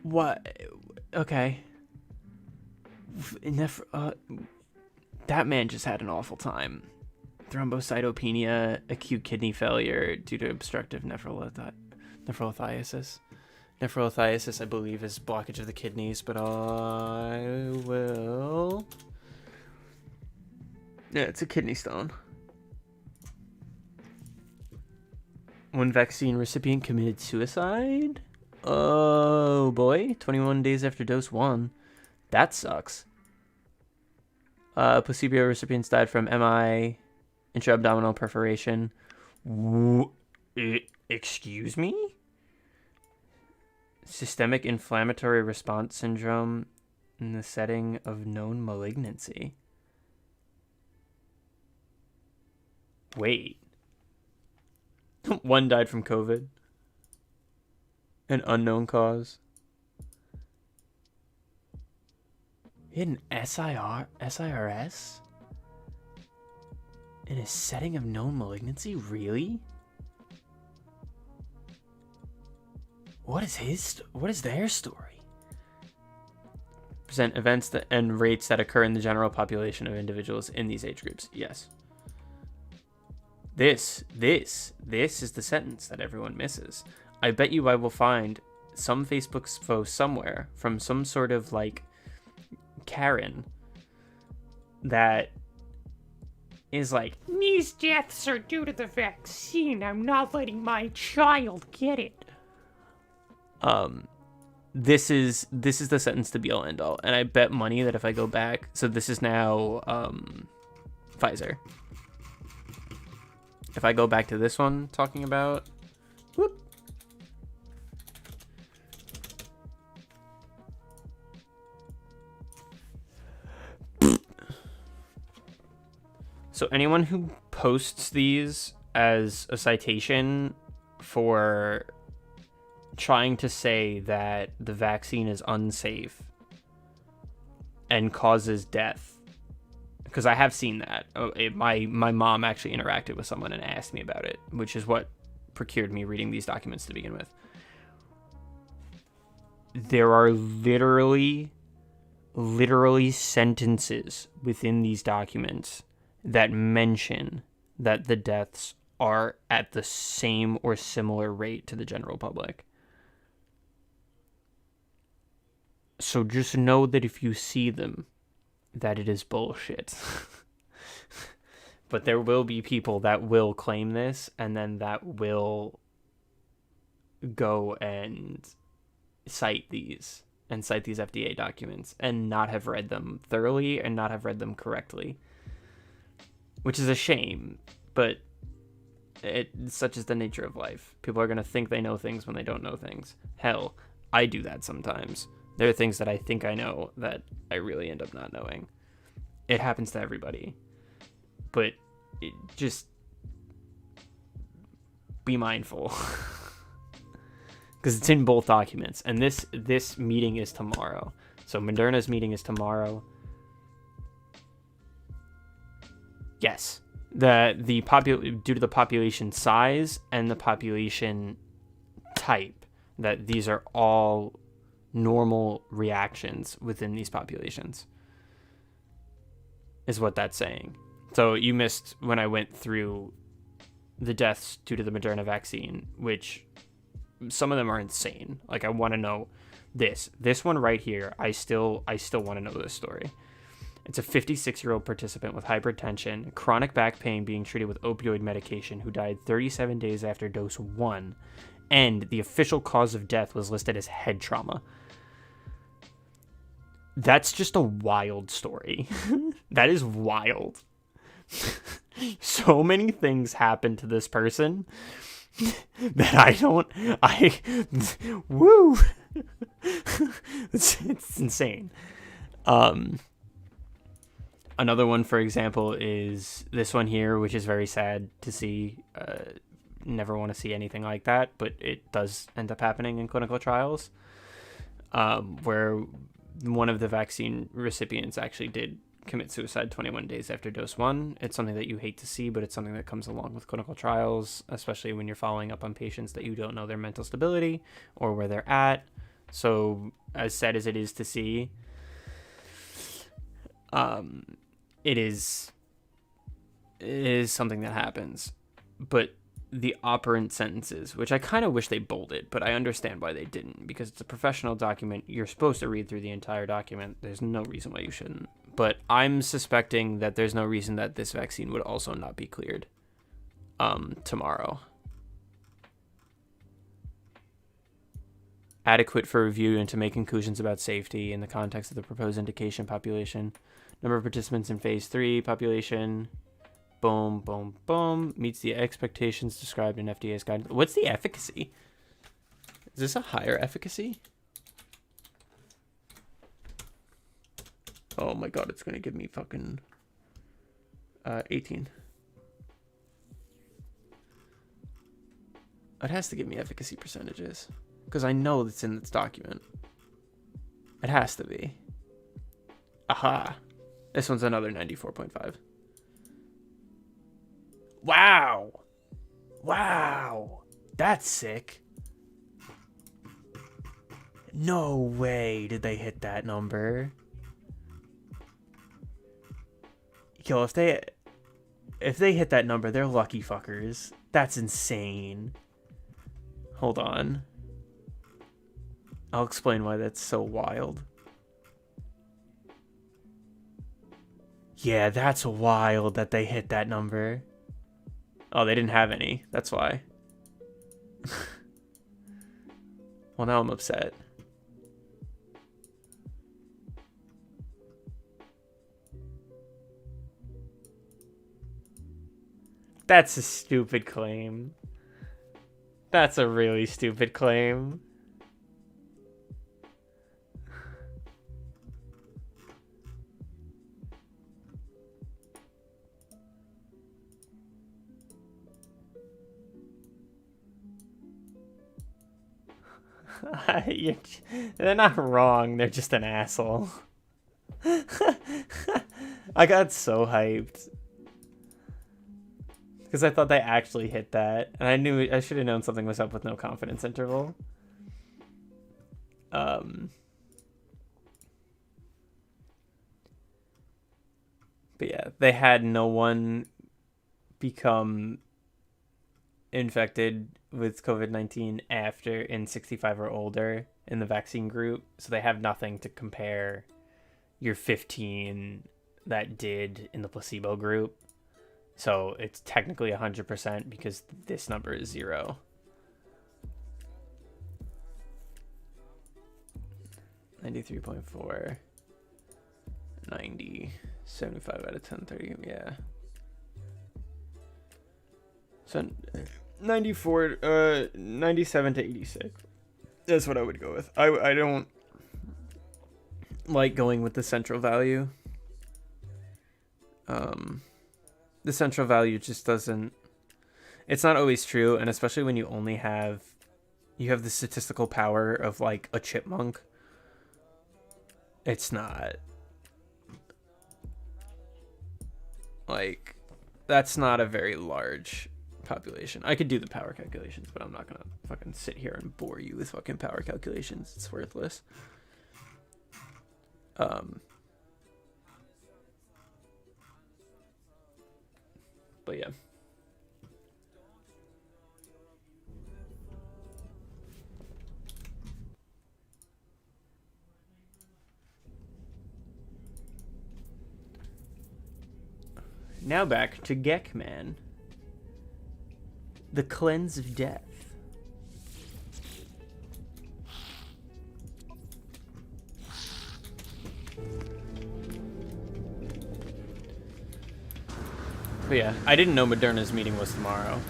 What? Okay. That man just had an awful time. Thrombocytopenia, acute kidney failure due to obstructive nephrolithiasis. Nephrolithiasis, I believe, is blockage of the kidneys, but I will... Yeah, it's a kidney stone. One vaccine recipient committed suicide? Oh boy, 21 days after dose 1. That sucks. Placebo recipients died from MI, intra-abdominal perforation. Excuse me? Systemic inflammatory response syndrome in the setting of known malignancy. Wait. One died from COVID. An unknown cause. He had an SIRS? In a setting of known malignancy? Really? What is their story? Present events and rates that occur in the general population of individuals in these age groups. Yes. This is the sentence that everyone misses. I bet you I will find some Facebook post somewhere from some sort of like Karen that is like, these deaths are due to the vaccine. I'm not letting my child get it. This is the sentence to be all end all, and I bet money that if I go back, so this is now Pfizer. If I go back to this one talking about, whoop. So anyone who posts these as a citation for trying to say that the vaccine is unsafe and causes death, because I have seen that. My mom actually interacted with someone and asked me about it, which is what procured me reading these documents to begin with. There are literally sentences within these documents that mention that the deaths are at the same or similar rate to the general public. So just know that if you see them, that it is bullshit. But there will be people that will claim this, and then that will go and cite these FDA documents and not have read them thoroughly and not have read them correctly. Which is a shame, but such is the nature of life. People are going to think they know things when they don't know things. Hell, I do that sometimes. There are things that I think I know that I really end up not knowing. It happens to everybody. But just be mindful. Because it's in both documents. And this meeting is tomorrow. So Moderna's meeting is tomorrow. Yes. Due to the population size and the population type, that these are all normal reactions within these populations, is what that's saying. So you missed when I went through the deaths due to the Moderna vaccine, which some of them are insane. Like, I want to know this one right here. I still want to know this story. It's a 56-year-old participant with hypertension, chronic back pain, being treated with opioid medication, who died 37 days after dose 1, and the official cause of death was listed as head trauma. That's just a wild story. That is wild. So many things happened to this person that woo. It's insane. Another one, for example, is this one here, which is very sad to see. Never want to see anything like that, but it does end up happening in clinical trials, where one of the vaccine recipients actually did commit suicide 21 days after dose 1. It's something that you hate to see, but it's something that comes along with clinical trials, especially when you're following up on patients that you don't know their mental stability or where they're at. So, as sad as it is to see, it is something that happens. But the operant sentences, which I kind of wish they bolded, but I understand why they didn't, because it's a professional document. You're supposed to read through the entire document. There's no reason why you shouldn't. But I'm suspecting that there's no reason that this vaccine would also not be cleared tomorrow. Adequate for review and to make conclusions about safety in the context of the proposed indication population. Number of participants in phase 3 population. Boom, boom, boom. Meets the expectations described in FDA's guidance. What's the efficacy? Is this a higher efficacy? Oh my god, it's going to give me fucking 18. It has to give me efficacy percentages, because I know it's in this document. It has to be. Aha. This one's another 94.5. Wow. Wow. That's sick. No way did they hit that number. Yo, if they hit that number, they're lucky fuckers. That's insane. Hold on. I'll explain why that's so wild. Yeah, that's wild that they hit that number. Oh, they didn't have any. That's why. Well, now I'm upset. That's a stupid claim. That's a really stupid claim. They're not wrong. They're just an asshole. I got so hyped because I thought they actually hit that, and I knew I should have known something was up with no confidence interval. But yeah, they had no one become infected with COVID-19 after in 65 or older in the vaccine group, so they have nothing to compare your 15 that did in the placebo group. So it's technically 100% because this number is 0. .4 90 75 out of 10 30, yeah. So 94 97 to 86. That's what I would go with. I don't like going with the central value. The central value just doesn't, it's not always true, and especially when you only have, you have the statistical power of like a chipmunk. It's not like, that's not a very large population. I could do the power calculations, but I'm not gonna fucking sit here and bore you with fucking power calculations. It's worthless. But yeah. Now back to Gekman. The Cleanse of Death. But yeah, I didn't know Moderna's meeting was tomorrow.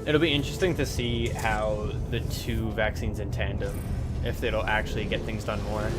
It'll be interesting to see how the two vaccines in tandem, if it'll actually get things done more.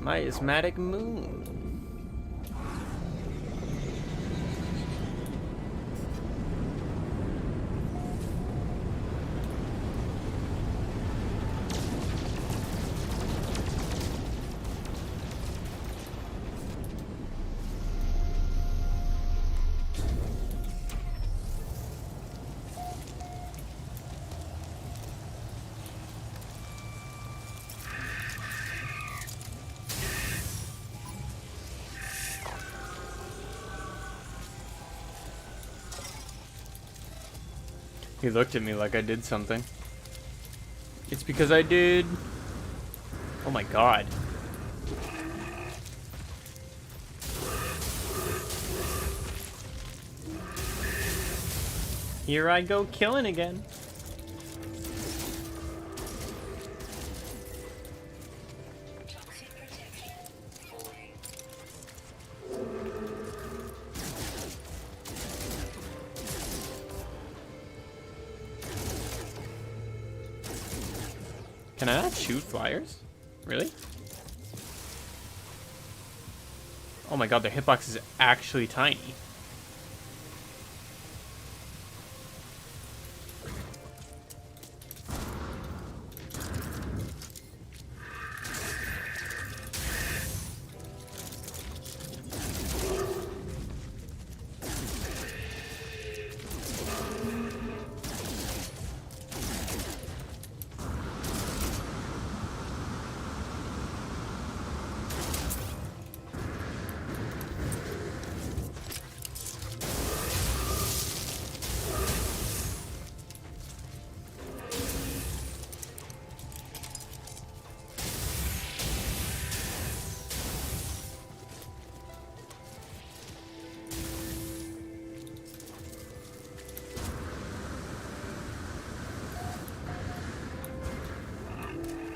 Miasmatic moon. He looked at me like I did something. It's because I did. Oh my god. Here I go killing again. Toxic protection falling. Can I not shoot flyers? Really? Oh my god, their hitbox is actually tiny.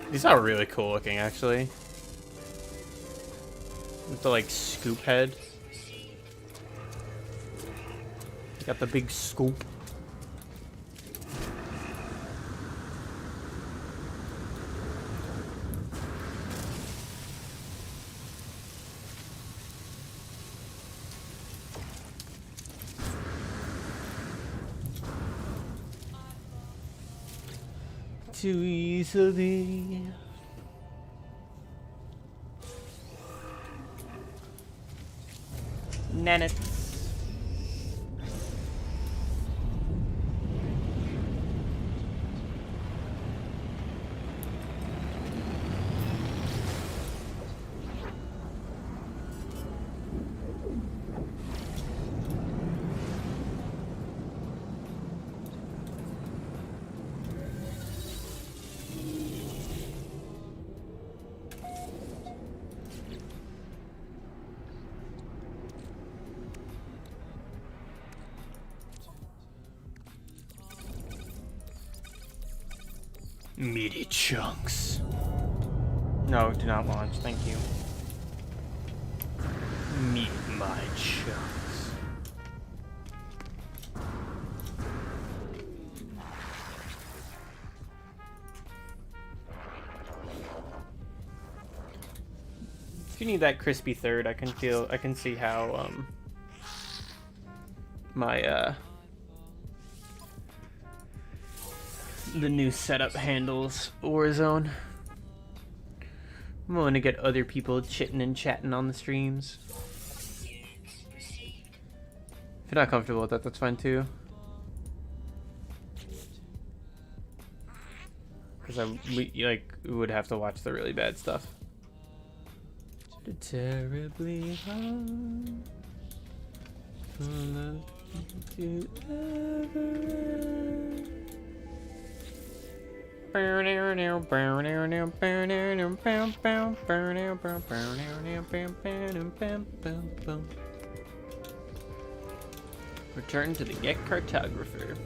These are really cool looking, actually. With the, like, scoop head. Got the big scoop. Too easily. Nanits. Meaty chunks. No, do not launch. Thank you. Meet my chums. If you need that crispy third, I can see how my the new setup handles Warzone. I'm willing to get other people chitting and chatting on the streams. If you're not comfortable with that, that's fine too. Because we would have to watch the really bad stuff. Terribly hard for love to ever. Return to the Get Cartographer.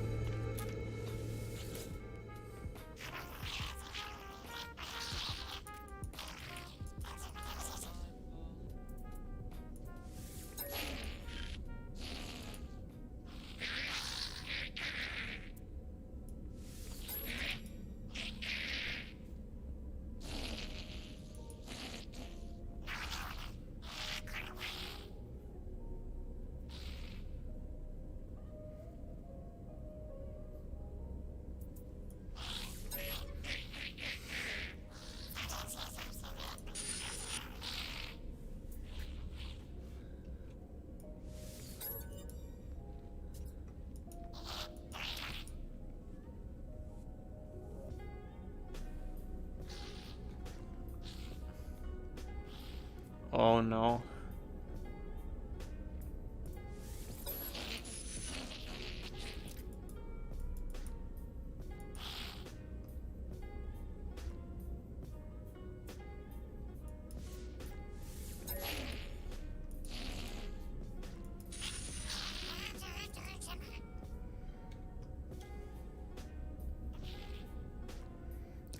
Oh no.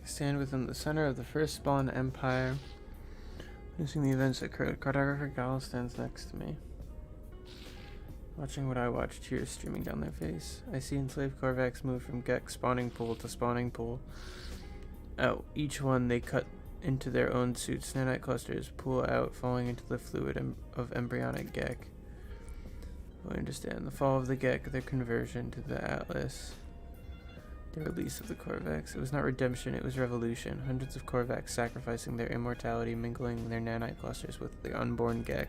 Stand within the center of the first spawn empire. Using the events that occurred, Cartographer Gal stands next to me. Watching what I watch, tears streaming down their face. I see enslaved Korvax move from Gek spawning pool to spawning pool. Out each one they cut into their own suits. Nanite clusters pool out, falling into the fluid of embryonic Gek. I understand. The fall of the Gek, their conversion to the Atlas. The release of the Korvax. It was not redemption, it was revolution. Hundreds of Korvax sacrificing their immortality, mingling their nanite clusters with the unborn Gek.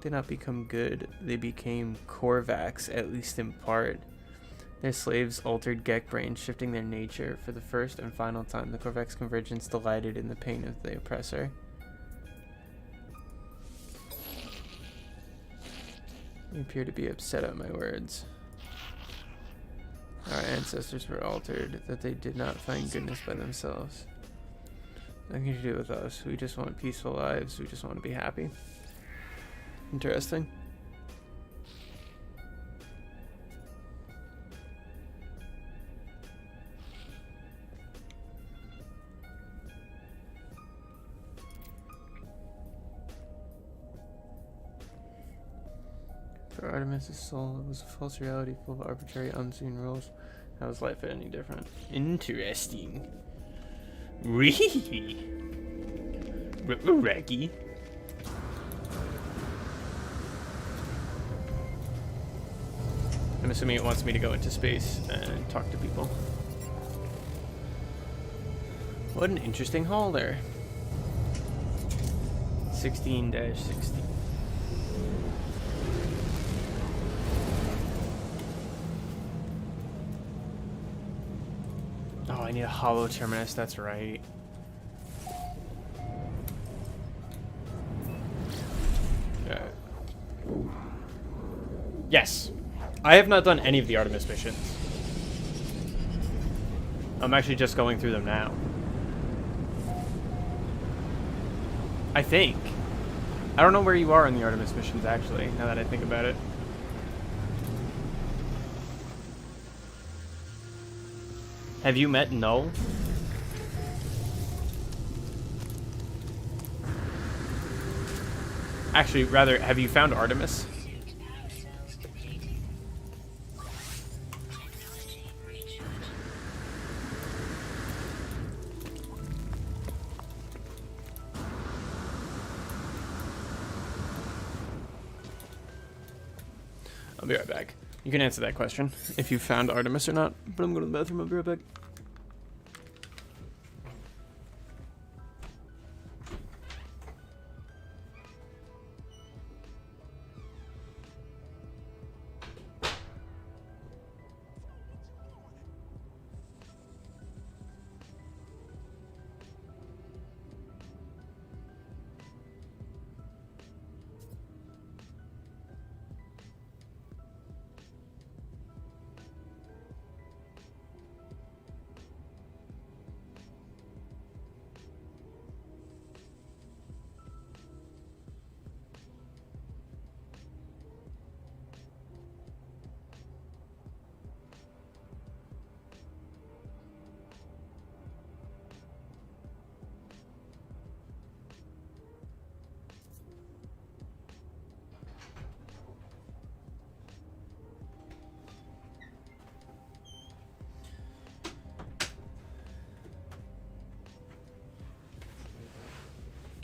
Did not become good, they became Korvax, at least in part. Their slaves altered Gek brains, shifting their nature. For the first and final time, the Korvax convergence delighted in the pain of the oppressor. You appear to be upset at my words. Our ancestors were altered, that they did not find goodness by themselves. Nothing to do with us. We just want peaceful lives. We just want to be happy. Interesting. For Artemis' soul, it was a false reality full of arbitrary, unseen rules. How was life any different? Interesting. Ree. Raggy. I'm assuming it wants me to go into space and talk to people. What an interesting haul there. 16-16. Oh, I need a hollow terminus, that's right. Yes. I have not done any of the Artemis missions. I'm actually just going through them now. I think. I don't know where you are in the Artemis missions, actually, now that I think about it. Have you met Null? Actually, rather, have you found Artemis? Pursuit power cells depleting. Technology recharging. I'll be right back. You can answer that question if you found Artemis or not. But I'm going to the bathroom. I'll be right back.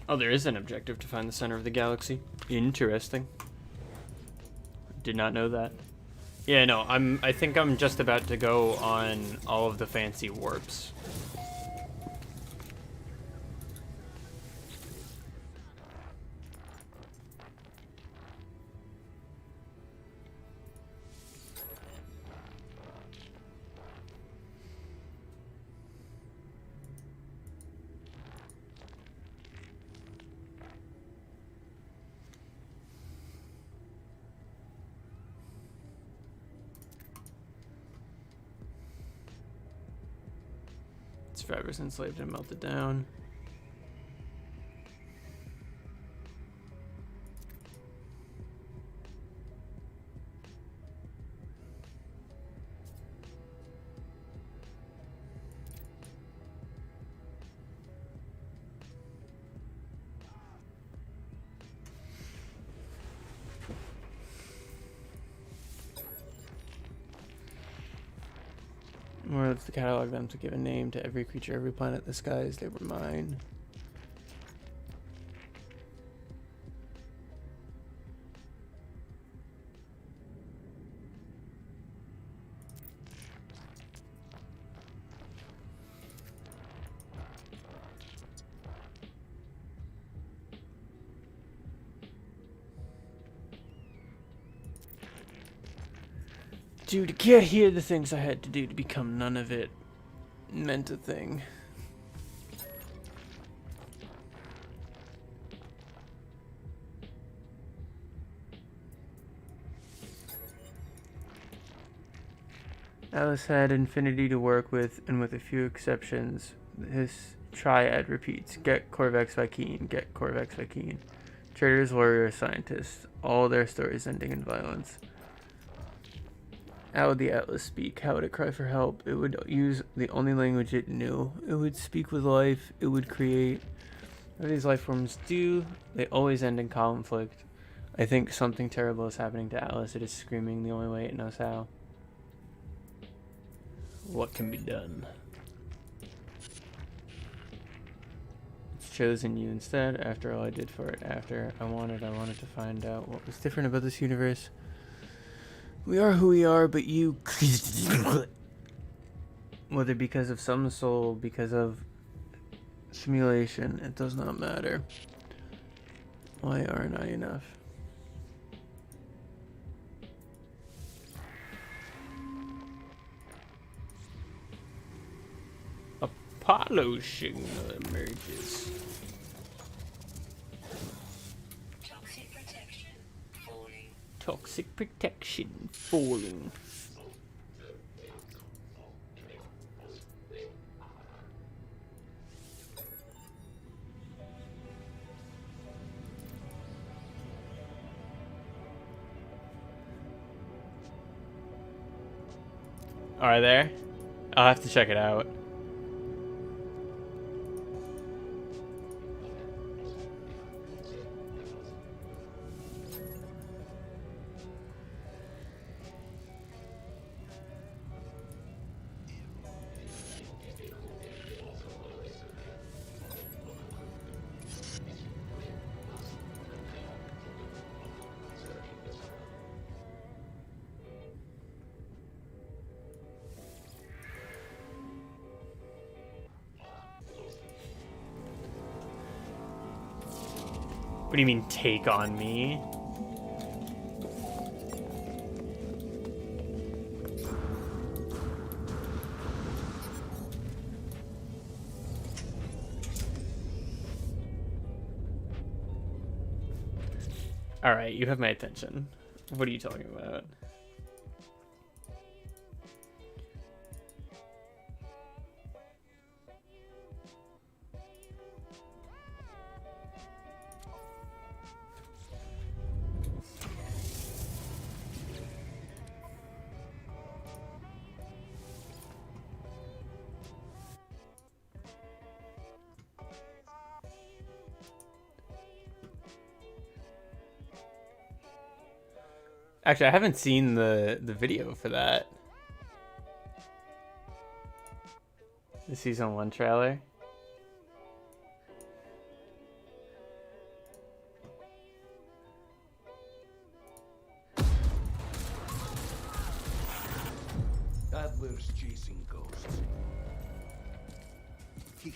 Oh, there is an objective to find the center of the galaxy. Interesting. Did not know that. Yeah, no, I think I'm just about to go on all of the fancy warps. Survivors enslaved and melted down. Or to catalog them to give a name to every creature, every planet, the skies, they were mine. Dude, can't hear the things I had to do to become none of it meant a thing. Alice had infinity to work with, and with a few exceptions, his triad repeats. Get Corvex Vikeen, get Corvex Vikeen. Traders, warriors, scientists, all their stories ending in violence. How would the Atlas speak? How would it cry for help? It would use the only language it knew. It would speak with life. It would create. What do these life forms do? They always end in conflict. I think something terrible is happening to Atlas. It is screaming the only way it knows how. What can be done? It's chosen you instead. After all I did for it. After I wanted to find out what was different about this universe. We are who we are, but you... Whether because of some soul, because of simulation, it does not matter. Why aren't I enough? Apollo signal emerges. Toxic protection falling. Toxic protection falling. Are there? I'll have to check it out. What do you mean, take on me? Alright, you have my attention. What are you talking about? Actually, I haven't seen the video for that. The season 1 trailer. Adler's chasing ghosts. He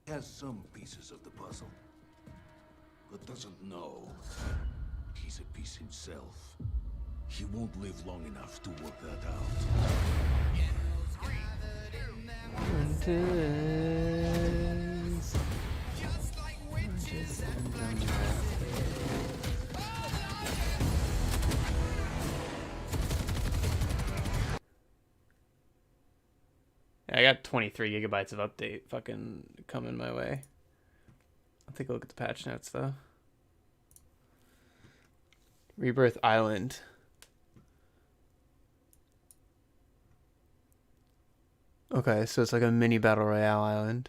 has some pieces of the puzzle, but doesn't know he's a piece himself. He won't live long enough to work that out. I got 23 gigabytes of update fucking coming my way. I'll take a look at the patch notes though. Rebirth Island. Okay, so it's like a mini battle royale island.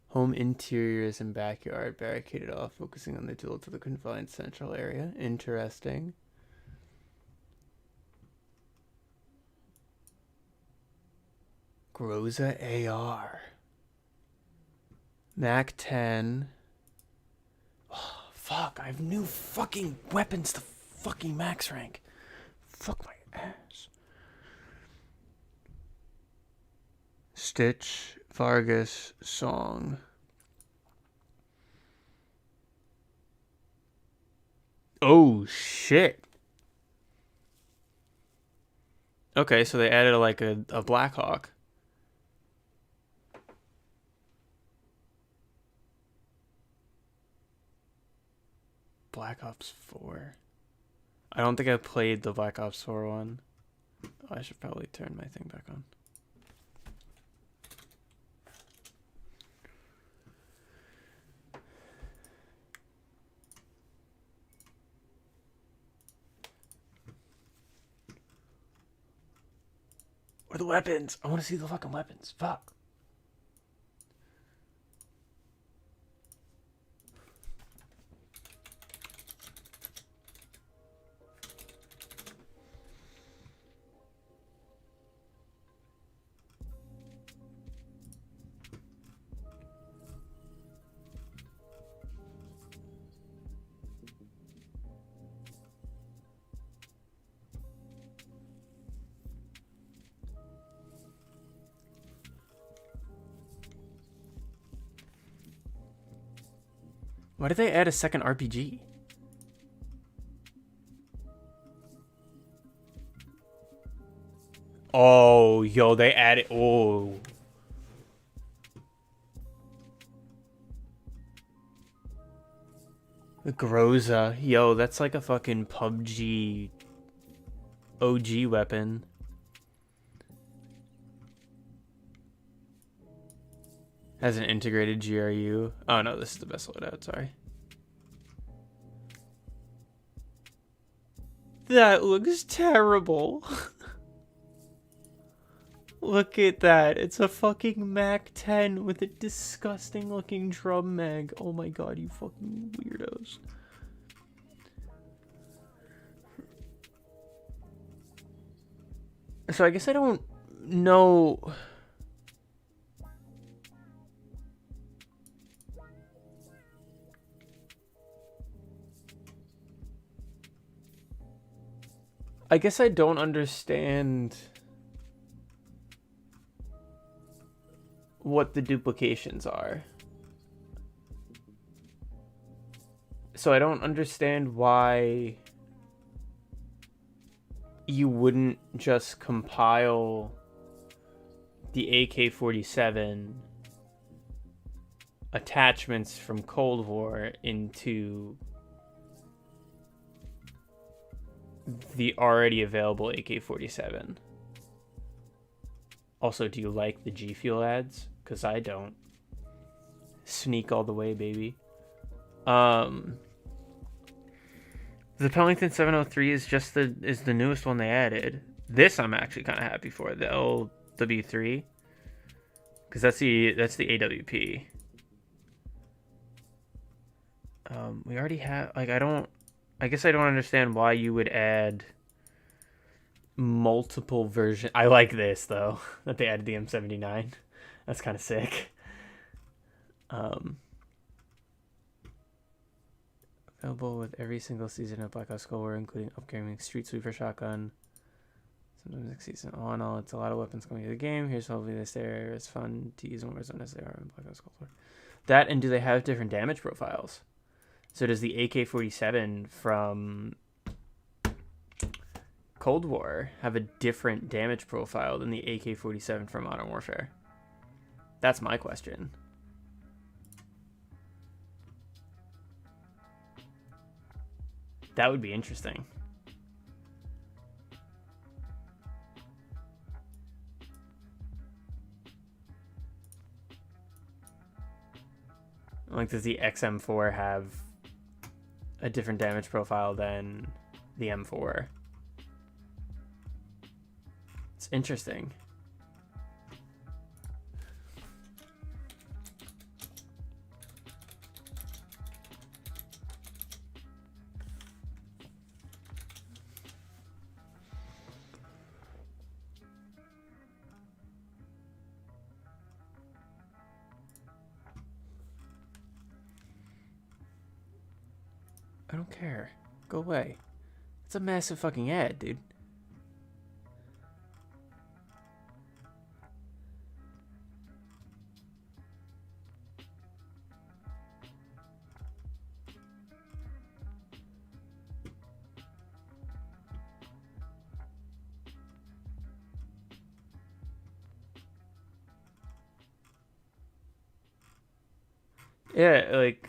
Home interiors and backyard barricaded off, focusing on the duel to the confined central area. Interesting. Groza AR. Mac 10. Oh, fuck, I have new fucking weapons to fucking max rank. Fuck my ass. Stitch, Vargas, Song. Oh, shit. Okay, so they added like a Blackhawk. Black Ops 4. I don't think I played the Black Ops 4 one. Oh, I should probably turn my thing back on. Where are the weapons? I want to see the fucking weapons. Fuck. Why did they add a second RPG? Oh, yo, they added... Oh. The Groza. Yo, that's like a fucking PUBG OG weapon. Has an integrated GRU. Oh no, this is the best loadout, sorry. That looks terrible. Look at that. It's a fucking Mac 10 with a disgusting looking drum mag. Oh my god, you fucking weirdos. So I guess I don't know... I guess I don't understand what the duplications are. So I don't understand why you wouldn't just compile the AK-47 attachments from Cold War into the already available AK-47. Also, do you like the G Fuel ads? Because I don't. Sneak all the way, baby. The Pellington 703 is just the newest one they added. This I'm actually kind of happy for, the LW3, because that's the AWP. We already have, like, I guess I don't understand why you would add multiple versions. I like this though, that they added the M79. That's kind of sick. Available with every single season of Black Ops Cold War, including upgrading Street Sweeper Shotgun. Sometimes next season. All in all, it's a lot of weapons coming to the game. Here's hopefully this area. It's fun to use more as they are in Black Ops Cold War. That, and do they have different damage profiles? So does the AK-47 from Cold War have a different damage profile than the AK-47 from Modern Warfare? That's my question. That would be interesting. Like, does the XM4 have a different damage profile than the M4? It's interesting. I don't care. Go away. It's a massive fucking ad, dude. Yeah, like,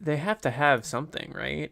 they have to have something, right?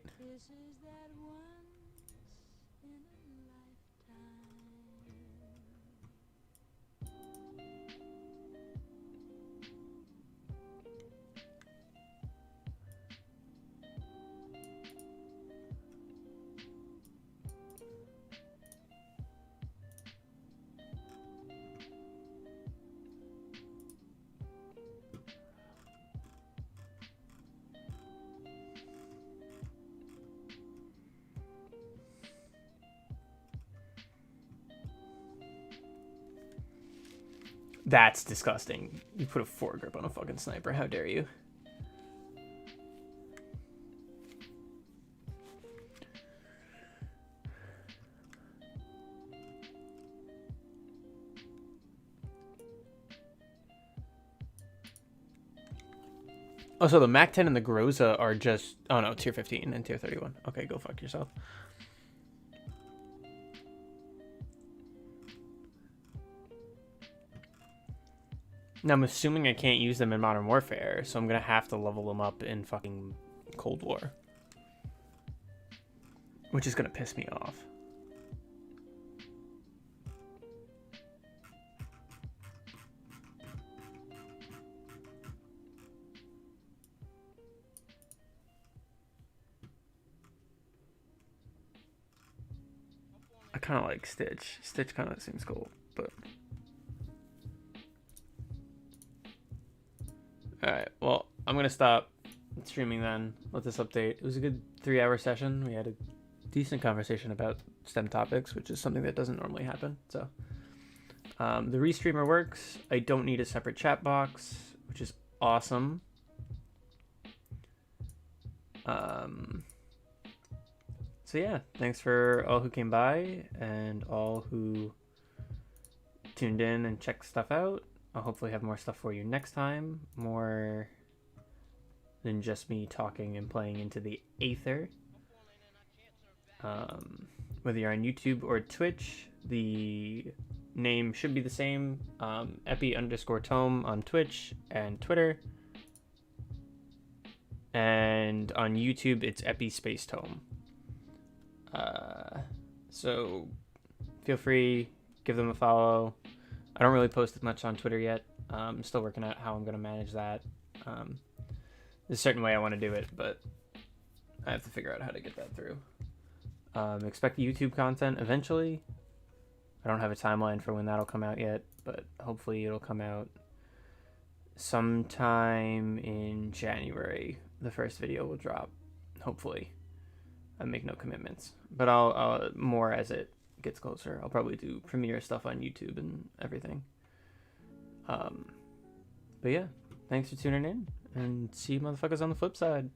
That's disgusting. You put a foregrip on a fucking sniper. How dare you? Oh, so the MAC-10 and the Groza are just... Oh, no, tier 15 and tier 31. Okay, go fuck yourself. Now, I'm assuming I can't use them in Modern Warfare, so I'm gonna have to level them up in fucking Cold War. Which is gonna piss me off. I kind of like Stitch. Stitch kind of seems cool, but... Alright, well, I'm going to stop streaming then. Let this update. It was a good 3-hour session. We had a decent conversation about STEM topics, which is something that doesn't normally happen. So, the restreamer works. I don't need a separate chat box, which is awesome. So yeah, thanks for all who came by and all who tuned in and checked stuff out. I'll hopefully have more stuff for you next time. More than just me talking and playing into the aether. Whether you're on YouTube or Twitch, the name should be the same. Epi_tome on Twitch and Twitter. And on YouTube, it's Epi Space Tome. So feel free, give them a follow. I don't really post much on Twitter yet. I'm still working out how I'm going to manage that. There's a certain way I want to do it, but I have to figure out how to get that through. Expect YouTube content eventually. I don't have a timeline for when that'll come out yet, but hopefully it'll come out sometime in January. The first video will drop, hopefully. I make no commitments, but I'll more as it gets closer. I'll probably do premiere stuff on YouTube and everything. But yeah, thanks for tuning in, and see you motherfuckers on the flip side.